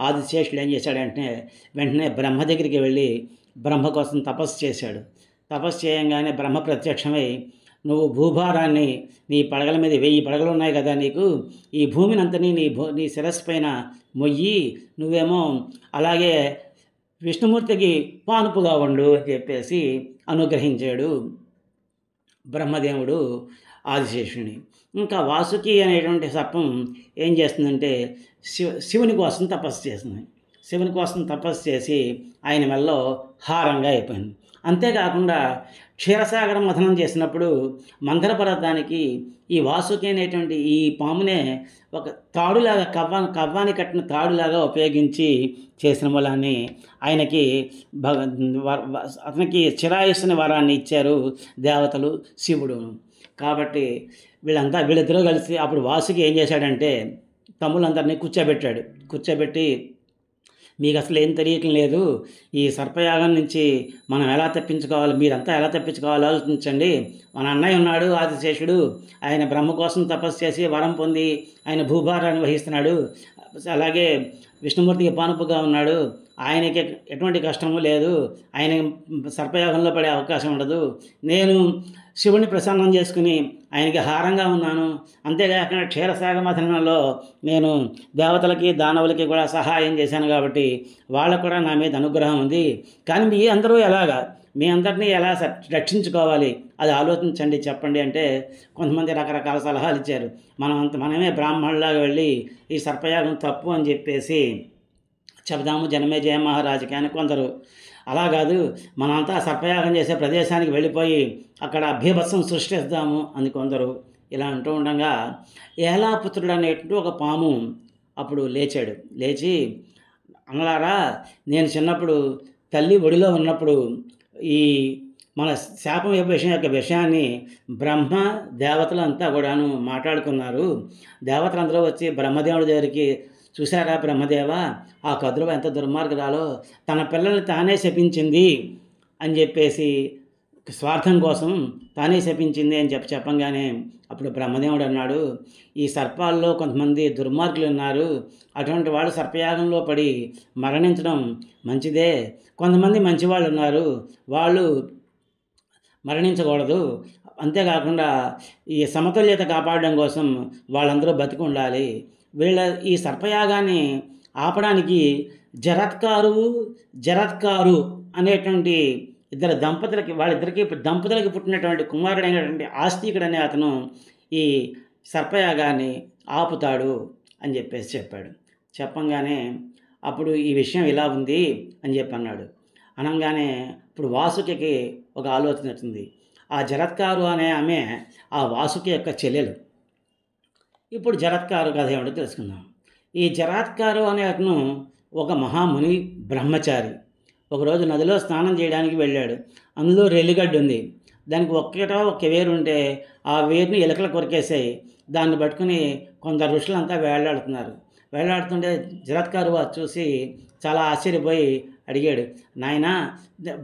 ఆదిశేషుడు ఏం చేశాడంటే వెంటనే బ్రహ్మ దగ్గరికి వెళ్ళి బ్రహ్మ కోసం తపస్సు చేశాడు. తపస్సు చేయంగానే బ్రహ్మ ప్రత్యక్షమై, నువ్వు భూభారాన్ని నీ పడగల మీద 1000 పడగలు ఉన్నాయి కదా నీకు, ఈ భూమిని అంతని నీ శిరస్సు పైన మొయ్యి నువ్వేమో అలాగే విష్ణుమూర్తికి పానుపుగా ఉండు అని చెప్పేసి అనుగ్రహించాడు బ్రహ్మదేవుడు ఆదిశేషుని. ఇంకా వాసుకి అనేటువంటి సర్పం ఏం చేస్తుందంటే శివుని కోసం తపస్సు చేస్తుంది. శివుని కోసం తపస్సు చేసి ఆయన మెల్లో హారంగా అయిపోయింది. అంతేకాకుండా క్షీరసాగర మథనం చేసినప్పుడు మంథర పర్వతానికి ఈ వాసుకి అనేటువంటి ఈ పామునే ఒక తాడులాగా కవ్వాని కట్టిన తాడులాగా ఉపయోగించి చేసిన వలని ఆయనకి అతనికి చిరాయుస్సుని వరాన్ని ఇచ్చారు దేవతలు, శివుడు. కాబట్టి వీళ్ళిద్దరూ కలిసి అప్పుడు వాసుకి ఏం చేశాడంటే తమ్ముళ్ళందరినీ కూర్చోబెట్టి మీకు అసలు ఏం తెలియటం లేదు, ఈ సర్పయాగం నుంచి మనం ఎలా తప్పించుకోవాలి, మీరంతా ఎలా తప్పించుకోవాలో ఆలోచించండి. మన అన్నయ్య ఉన్నాడు ఆదిశేషుడు, ఆయన బ్రహ్మ కోసం తపస్సు చేసి వరం పొంది ఆయన భూభారాన్ని వహిస్తున్నాడు. అలాగే విష్ణుమూర్తికి పానుపుగా ఉన్నాడు, ఆయనకి ఎటువంటి కష్టము లేదు, ఆయన సర్పయాగంలో పడే అవకాశం ఉండదు. నేను శివుని ప్రసన్నం చేసుకుని ఆయనకి హారంగా ఉన్నాను. అంతేకాకుండా క్షీరసాగర మథనంలో నేను దేవతలకి దానవులకి కూడా సహాయం చేశాను కాబట్టి వాళ్ళకు కూడా నా మీద అనుగ్రహం ఉంది. కానీ మీ అందరూ ఎలాగా, మీ అందరినీ ఎలా రక్షించుకోవాలి అది ఆలోచించండి, చెప్పండి అంటే కొంతమంది రకరకాల సలహాలు ఇచ్చారు. మనమే బ్రాహ్మణులాగా వెళ్ళి ఈ సర్పయాగం తప్పు అని చెప్పేసి చెబుదాము జనమేజయ మహారాజుకి అని కొందరు. అలా కాదు, మనంతా సర్పయాగం చేసే ప్రదేశానికి వెళ్ళిపోయి అక్కడ అభ్యభత్సం సృష్టిస్తాము అని కొందరు. ఇలా అంటూ ఉండగా ఏలాపుత్రుడు అనేటువంటి ఒక పాము అప్పుడు లేచి అన్నలారా, నేను చిన్నప్పుడు తల్లి ఒడిలో ఉన్నప్పుడు ఈ మన శాపం యొక్క విషయాన్ని బ్రహ్మ దేవతలు అంతా కూడాను మాట్లాడుకున్నారు. దేవతలందరూ వచ్చి బ్రహ్మదేవుడి దగ్గరికి, చూశారా బ్రహ్మదేవ, ఆ కదురువ ఎంత దుర్మార్గురాలో, తన పిల్లల్ని తానే శపించింది అని చెప్పేసి స్వార్థం కోసం తానే శపించింది అని చెప్పంగానే అప్పుడు బ్రహ్మదేవుడు అన్నాడు, ఈ సర్పాల్లో కొంతమంది దుర్మార్గులు ఉన్నారు, అటువంటి వాళ్ళు సర్పయాగంలో పడి మరణించడం మంచిదే. కొంతమంది మంచివాళ్ళు ఉన్నారు, వాళ్ళు మరణించకూడదు. అంతేకాకుండా ఈ సమతుల్యత కాపాడడం కోసం వాళ్ళందరూ బతికి ఉండాలి. ఈ సర్పయాగాన్ని ఆపడానికి జరత్కారు అనేటువంటి వాళ్ళిద్దరికి దంపతులకి పుట్టినటువంటి కుమారుడైనటువంటి ఆస్తికుడు అనే అతను ఈ సర్పయాగాన్ని ఆపుతాడు అని చెప్పాడు. చెప్పంగానే అప్పుడు ఈ విషయం ఇలా ఉంది అని అన్నాడు. అనగానే ఇప్పుడు వాసుకి ఒక ఆలోచన వచ్చింది. ఆ జరత్కారు అనే ఆమె ఆ వాసుకి యొక్క చెల్లెలు. ఇప్పుడు జరత్కారు కథ ఏమిటో తెలుసుకుందాం. ఈ జరత్కారు అనే అతను ఒక మహాముని బ్రహ్మచారి. ఒకరోజు నదిలో స్నానం చేయడానికి వెళ్ళాడు. అందులో రెల్లిగడ్డ ఉంది. దానికి ఒక్క వేరు ఉంటే ఆ వేరుని ఎలుకలు కొరికేసాయి. దాన్ని పట్టుకుని కొందరు ఋషులంతా వేలాడుతుంటే జరత్కారు చూసి చాలా ఆశ్చర్యపోయి అడిగాడు, నాయనా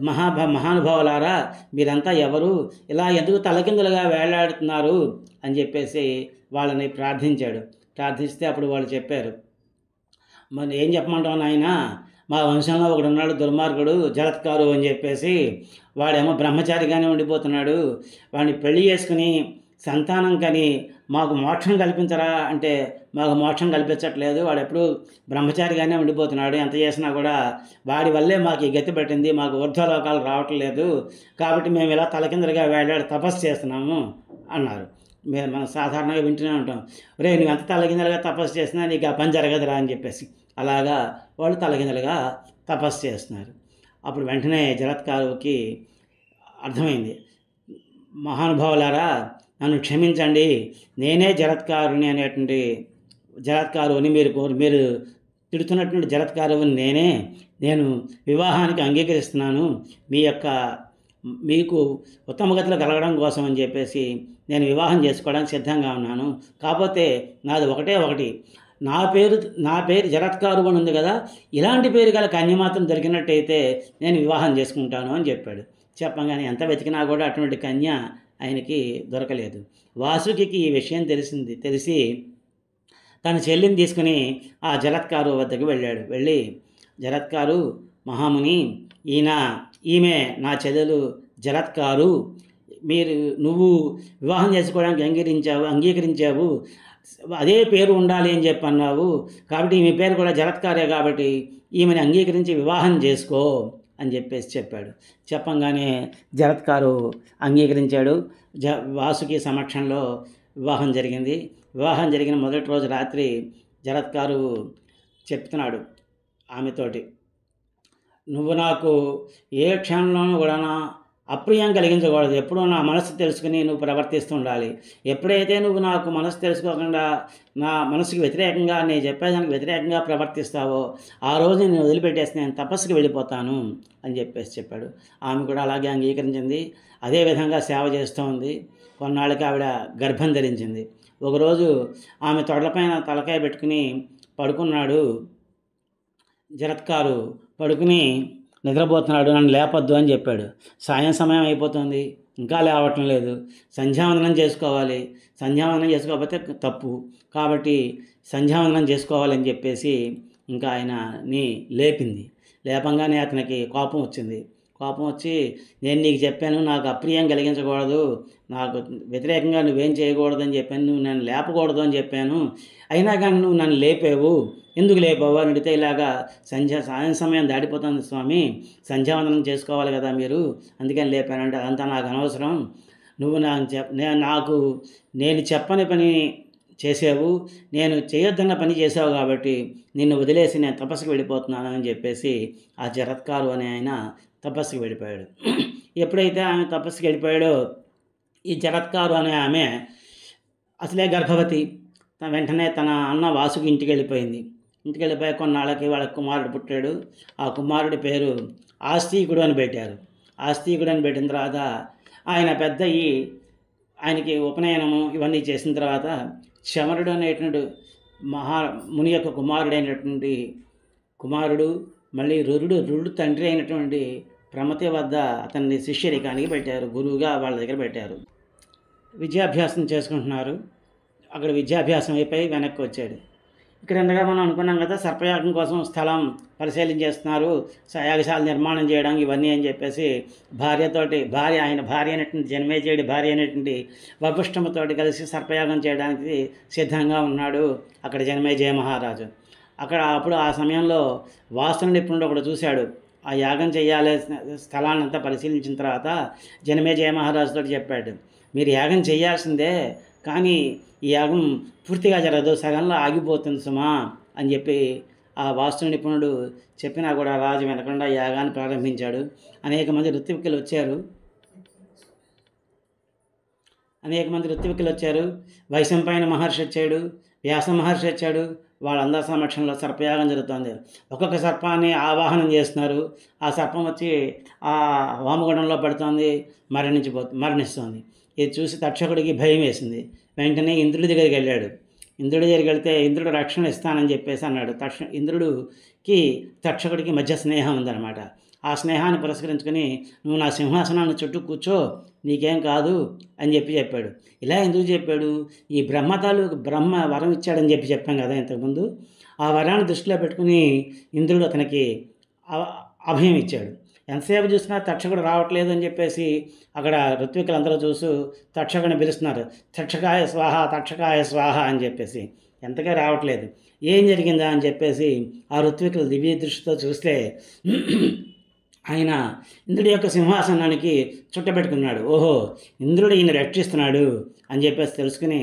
మహానుభావులారా, మీరంతా ఎవరు, ఇలా ఎందుకు తలకిందులుగా వేలాడుతున్నారు అని చెప్పేసి వాళ్ళని ప్రార్థిస్తే అప్పుడు వాళ్ళు చెప్పారు, మరి ఏం చెప్పమంటావు నాయనా, మా వంశంలో ఒకడు ఉన్నాడు దుర్మార్గుడు జరత్కారు అని చెప్పేసి, వాడేమో బ్రహ్మచారిగానే ఉండిపోతున్నాడు, వాడిని పెళ్లి చేసుకుని సంతానం కని మాకు మోక్షం కల్పించరా అంటే మాకు మోక్షం కల్పించట్లేదు, వాడు ఎప్పుడు బ్రహ్మచారిగానే ఉండిపోతున్నాడు, ఎంత చేసినా కూడా వాడి వల్లే మాకు ఈ గతి పట్టింది, మాకు ఊర్ధ్వలోకాలు రావట్లేదు, కాబట్టి మేము ఇలా తలకిందలుగా వేలాడి తపస్సు చేస్తున్నాము అన్నారు. మనం సాధారణంగా వింటూనే ఉంటాం, రే నువ్వు ఎంత తలకిందలుగా తపస్సు చేసినా నీకు ఆ పని జరగదురా అని చెప్పేసి. అలాగా వాళ్ళు తలకిందలుగా తపస్సు చేస్తున్నారు. అప్పుడు వెంటనే జరత్కారుకి అర్థమైంది, మహానుభావులారా నన్ను క్షమించండి, నేనే జరత్కారుని అనేటువంటి జరత్కారుని మీరు తిడుతున్నటువంటి జరత్కారుని నేను వివాహానికి అంగీకరిస్తున్నాను, మీకు ఉత్తమగతిలో కలగడం కోసం అని చెప్పేసి నేను వివాహం చేసుకోవడానికి సిద్ధంగా ఉన్నాను. కాకపోతే నాది ఒకటి, నా పేరు జరత్కారు అని ఉంది కదా, ఇలాంటి పేరు గల కన్య మాత్రం దొరికినట్టయితే నేను వివాహం చేసుకుంటాను అని చెప్పాడు. చెప్పగానే ఎంత వెతికినా కూడా అటువంటి కన్య ఆయనకి దొరకలేదు. వాసుకి ఈ విషయం తెలిసి తన చెల్లిని తీసుకుని ఆ జరత్కారు వద్దకు వెళ్ళి, జరత్కారు మహాముని, ఈమె నా చెల్లెలు జరత్కారు, నువ్వు వివాహం చేసుకోవడానికి అంగీకరించావు, అదే పేరు ఉండాలి అని అన్నావు, కాబట్టి ఈమె పేరు కూడా జరత్కారే, కాబట్టి ఈమెను అంగీకరించి వివాహం చేసుకో అని చెప్పాడు. చెప్పంగానే జరత్కారు అంగీకరించాడు. వాసుకి సమక్షంలో వివాహం జరిగిన మొదటి రోజు రాత్రి జరత్కారు చెప్తున్నాడు ఆమెతోటి, నువ్వు నాకు ఏ క్షణంలోనూ కూడా అప్రియం కలిగించకూడదు. ఎప్పుడూ నా మనసు తెలుసుకుని నువ్వు ప్రవర్తిస్తూ ఉండాలి. ఎప్పుడైతే నువ్వు నాకు మనసు తెలుసుకోకుండా నా మనసుకి వ్యతిరేకంగా నేను చెప్పేదానికి వ్యతిరేకంగా ప్రవర్తిస్తావో ఆ రోజు నేను వదిలిపెట్టేసి నేను తపస్సుకి వెళ్ళిపోతాను అని చెప్పాడు. ఆమె కూడా అలాగే అంగీకరించింది. అదేవిధంగా సేవ చేస్తూ ఉంది. కొన్నాళ్ళకి ఆవిడ గర్భం ధరించింది. ఒకరోజు ఆమె తొడలపైన తలకాయ పెట్టుకుని పడుకున్నాడు జరత్కారు. పడుకుని నిద్రపోతున్నాడు, నన్ను లేపొద్దు అని చెప్పాడు. సాయం సమయం అయిపోతుంది, ఇంకా లేవటం లేదు. సంధ్యావందనం చేసుకోవాలి, సంధ్యావందనం చేసుకోకపోతే తప్పు, కాబట్టి సంధ్యావందనం చేసుకోవాలని చెప్పేసి ఇంకా ఆయనని లేపింది. లేపంగానే అతనికి కోపం వచ్చింది. కోపం వచ్చి, నేను నీకు చెప్పాను నాకు అప్రియం కలిగించకూడదు, నాకు వ్యతిరేకంగా నువ్వేం చేయకూడదని చెప్పాను, నువ్వు నన్ను లేపకూడదు అని చెప్పాను, అయినా కానీ నువ్వు నన్ను లేపావు, ఎందుకు లేపావు అని అడిగితే ఇలాగా సాయం సమయం దాటిపోతుంది స్వామి, సంధ్యావందనం చేసుకోవాలి కదా మీరు, అందుకని లేపానంటే అదంతా నాకు అనవసరం, నువ్వు నేను చెప్పని పని చేసావు, నేను చేయొద్దన్న పని చేసావు కాబట్టి నిన్ను వదిలేసి నేను తపస్సుకు వెళ్ళిపోతున్నాను అని చెప్పేసి ఆ జరత్కారు అనే ఆయన తపస్సుకి వెళ్ళిపోయాడు. ఎప్పుడైతే ఆమె తపస్సుకి వెళ్ళిపోయాడో ఈ జరత్కారు అనే ఆమె అసలే గర్భవతి. వెంటనే తన అన్న వాసుకి ఇంటికి వెళ్ళిపోయింది. ఇంటికి వెళ్ళిపోయి కొన్నాళ్ళకి వాళ్ళ కుమారుడు పుట్టాడు. ఆ కుమారుడి పేరు ఆస్తికుడు అని పెట్టారు. ఆస్తికుడు అని పెట్టిన తర్వాత ఆయన పెద్ద ఆయనకి ఉపనయనము ఇవన్నీ చేసిన తర్వాత శమరుడు అనేటువంటి ముని యొక్క కుమారుడైనటువంటి కుమారుడు మళ్ళీ రురుడు తండ్రి అయినటువంటి ప్రమతి వద్ద అతన్ని శిష్యరికానికి పెట్టారు, గురువుగా వాళ్ళ దగ్గర పెట్టారు. విద్యాభ్యాసం చేసుకుంటున్నారు. అక్కడ విద్యాభ్యాసం అయిపోయి వెనక్కి వచ్చాడు. ఇక్కడ ఎందుగా మనం అనుకున్నాం కదా, సర్పయాగం కోసం స్థలం పరిశీలించేస్తున్నారు, యాగశాల నిర్మాణం చేయడానికి ఇవన్నీ అని చెప్పేసి ఆయన భార్య అయినటువంటి జన్మేజయుడి భార్య అయినటువంటి వపుష్టమతోటి కలిసి సర్పయాగం చేయడానికి సిద్ధంగా ఉన్నాడు అక్కడ జన్మేజయ మహారాజు. అప్పుడు ఆ సమయంలో వాస్తు నిపుణుడు ఒకడు చూశాడు. ఆ యాగం చేయాలి స్థలాన్ని అంతా పరిశీలించిన తర్వాత జనమేజయ మహారాజుతో చెప్పాడు, మీరు యాగం చేయాల్సిందే, కానీ ఈ యాగం పూర్తిగా జరగదు, సగంలో ఆగిపోతుంది సుమా అని చెప్పి ఆ వాస్తు నిపుణుడు చెప్పినా కూడా రాజు వెనకుండా యాగాన్ని ప్రారంభించాడు. అనేక మంది ఋత్విక్కులు వచ్చారు. వైశంపాయన మహర్షి వచ్చాడు, వ్యాస మహర్షి వచ్చాడు. వాళ్ళందరి సమక్షంలో సర్పయాగం జరుగుతుంది. ఒక్కొక్క సర్పాన్ని ఆవాహనం చేస్తున్నారు. ఆ సర్పం వచ్చి ఆ వామగుండంలో పడుతుంది, మరణిస్తుంది. ఇది చూసి తక్షకుడికి భయం వేసింది. వెంటనే ఇంద్రుడి దగ్గరికి వెళ్ళాడు. ఇంద్రుడి దగ్గరికి వెళ్తే ఇంద్రుడు రక్షణ ఇస్తానని చెప్పేసి అన్నాడు. ఇంద్రుడికి తక్షకుడికి మధ్య స్నేహం ఉందన్నమాట. ఆ స్నేహాన్ని పురస్కరించుకొని నువ్వు నా సింహాసనాన్ని చుట్టూ కూర్చో, నీకేం కాదు అని చెప్పాడు. ఇలా ఎందుకు చెప్పాడు? ఈ బ్రహ్మ వరం ఇచ్చాడని చెప్పాం కదా ఇంతకుముందు. ఆ వరాన్ని దృష్టిలో పెట్టుకుని ఇంద్రుడు అతనికి అభయం ఇచ్చాడు. ఎంతసేపు చూసినా తక్షకుడు రావట్లేదు అని చెప్పేసి అక్కడ ఋత్వికులందరూ చూస్తూ తక్షకుడిని పిలుస్తున్నారు, తక్షకాయ స్వాహ అని చెప్పేసి. ఎంతగా రావట్లేదు, ఏం జరిగిందా అని చెప్పేసి ఆ ఋత్వికులు దివ్య దృష్టితో చూస్తే ఆయన ఇంద్రుడి యొక్క సింహాసనానికి చుట్టబెట్టుకున్నాడు. ఓహో, ఇంద్రుడు ఈయన రక్షిస్తున్నాడు అని చెప్పేసి తెలుసుకుని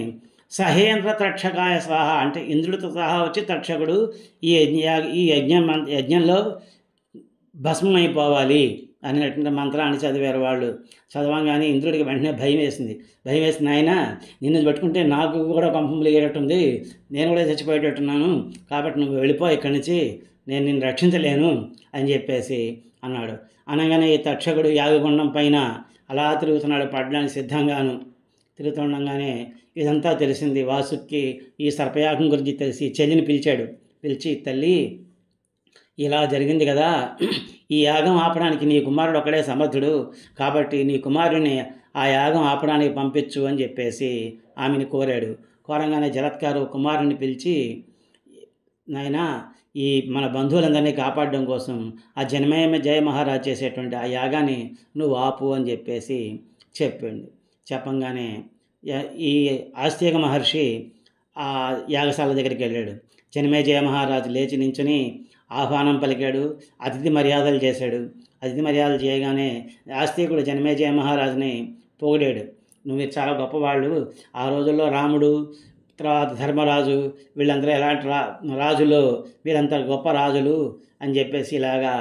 సహేంద్ర తక్షకాయ స్వాహ అంటే ఇంద్రుడితో సహా వచ్చి తక్షకుడు ఈ యజ్ఞంలో భస్మం అయిపోవాలి అనేటువంటి మంత్రాన్ని చదివారు వాళ్ళు. చదవంగానే ఇంద్రుడికి వెంటనే భయం వేసింది. ఆయన నిన్ను పట్టుకుంటే నాకు కూడా కంపములు ఎగేటట్టుంది, నేను కూడా చచ్చిపోయేటట్టున్నాను, కాబట్టి నువ్వు వెళ్ళిపో ఇక్కడి నుంచి, నేను నిన్ను రక్షించలేను అని చెప్పేసి అన్నాడు. అనగానే ఈ తక్షకుడు యాగగుండం పైన అలా తిరుగుతున్నాడు, పడడానికి సిద్ధంగాను. తిరుగుతుండగానే ఇదంతా తెలిసింది వాసుకి. ఈ సర్పయాగం గురించి తెలిసి చెల్లిని పిలిచి తల్లి, ఇలా జరిగింది కదా, ఈ యాగం ఆపడానికి నీ కుమారుడు ఒకడే సమర్థుడు, కాబట్టి నీ కుమారుడిని ఆ యాగం ఆపడానికి పంపించు అని చెప్పేసి ఆమెను కోరాడు. కోరంగానే జరత్కారు కుమారుడిని పిలిచి, నాయనా, ఈ మన బంధువులందరినీ కాపాడడం కోసం ఆ జయ మహారాజ్ చేసేటువంటి ఆ యాగాన్ని నువ్వు ఆపు అని చెప్పేసి చెప్పంగానే ఈ ఆస్తిక మహర్షి ఆ యాగశాల దగ్గరికి వెళ్ళాడు. జయ మహారాజు లేచి నించుని ఆహ్వానం పలికాడు, అతిథి మర్యాదలు చేశాడు. అతిథి మర్యాదలు చేయగానే ఆస్తికుడు జయ మహారాజుని పొగిడాడు. నువ్వు చాలా గొప్పవాళ్ళు, ఆ రోజుల్లో రాముడు, తర్వాత ధర్మరాజు, వీళ్ళందరూ ఎలాంటి రాజులు, వీళ్ళంతా గొప్ప రాజులు అని చెప్పేసి ఇలాగా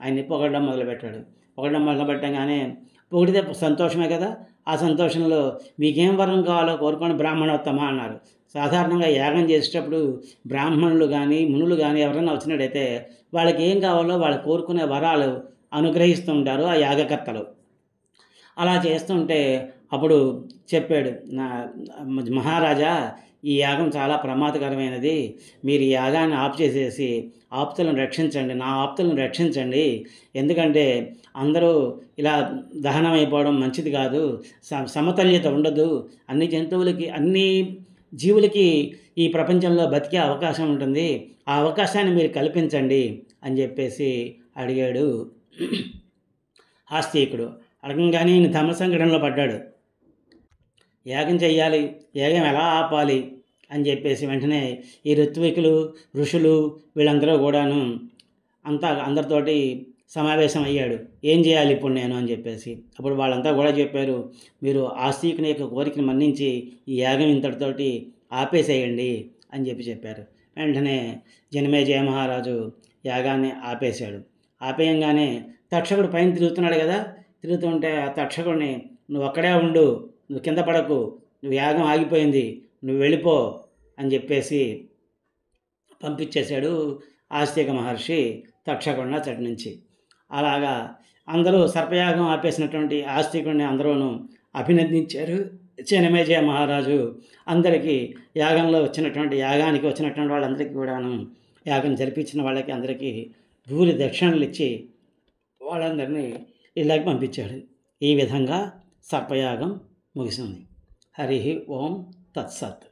ఆయన్ని పొగడడం మొదలుపెట్టాడు. పొగడడం మొదలుపెట్టగానే పొగిడితే సంతోషమే కదా! ఆ సంతోషంలో మీకేం వరం కావాలో కోరుకోండి బ్రాహ్మణోత్తమ అన్నారు. సాధారణంగా యాగం చేసేటప్పుడు బ్రాహ్మణులు గానీ, మునులు గానీ ఎవరైనా వచ్చినట్టయితే వాళ్ళకి ఏం కావాలో వాళ్ళు కోరుకునే వరాలు అనుగ్రహిస్తూ ఉంటారు ఆ యాగకర్తలు. అలా చేస్తుంటే అప్పుడు చెప్పాడు, నా మహారాజా, ఈ యాగం చాలా ప్రమాదకరమైనది. మీరు ఈ యాగాన్ని ఆపు చేసేసి ఆప్తులను రక్షించండి, నా ఆప్తులను రక్షించండి. ఎందుకంటే అందరూ ఇలా దహనమైపోవడం మంచిది కాదు. సమతుల్యత ఉండదు. అన్ని జంతువులకి, అన్ని జీవులకి ఈ ప్రపంచంలో బతికే అవకాశం ఉంటుంది. ఆ అవకాశాన్ని మీరు కల్పించండి అని చెప్పేసి అడిగాడు ఆస్తికుడు. అడగంగానే ఈయన ధర్మసంకటంలో పడ్డాడు. యాగం చెయ్యాలి, యాగం ఎలా ఆపాలి అని చెప్పేసి వెంటనే ఈ ఋత్వికులు, ఋషులు వీళ్ళందరూ కూడాను అందరితోటి సమావేశం అయ్యాడు. ఏం చేయాలి ఇప్పుడు నేను అని చెప్పేసి. అప్పుడు వాళ్ళంతా కూడా చెప్పారు, మీరు ఆస్తికుని యొక్క కోరికను మన్నించి ఈ యాగం ఇంతటితోటి ఆపేసేయండి అని చెప్పారు. వెంటనే జనమేజయ మహారాజు యాగాన్ని ఆపేశాడు. ఆపేయంగానే తక్షకుడు పైన తిరుగుతున్నాడు కదా, తిరుగుతుంటే ఆ తక్షకుడిని, నువ్వు అక్కడే ఉండు, నువ్వు కింద పడకు, నువ్వు యాగం ఆగిపోయింది, నువ్వు వెళ్ళిపో అని చెప్పేసి పంపించేశాడు ఆస్తిక మహర్షి తక్షకుడిని అతడి నుంచి. అలాగా అందరూ సర్పయాగం ఆపేసినటువంటి ఆస్తికుడిని అందరూను అభినందించారు. జనమేజయ మహారాజు అందరికీ యాగానికి వచ్చినటువంటి వాళ్ళందరికీ కూడాను, యాగం జరిపించిన వాళ్ళకి అందరికీ భూరి దక్షిణలు ఇచ్చి వాళ్ళందరినీ ఇళ్ళకి పంపించాడు. ఈ విధంగా సర్పయాగం ముగిసింది. హరి ఓం తత్సత్.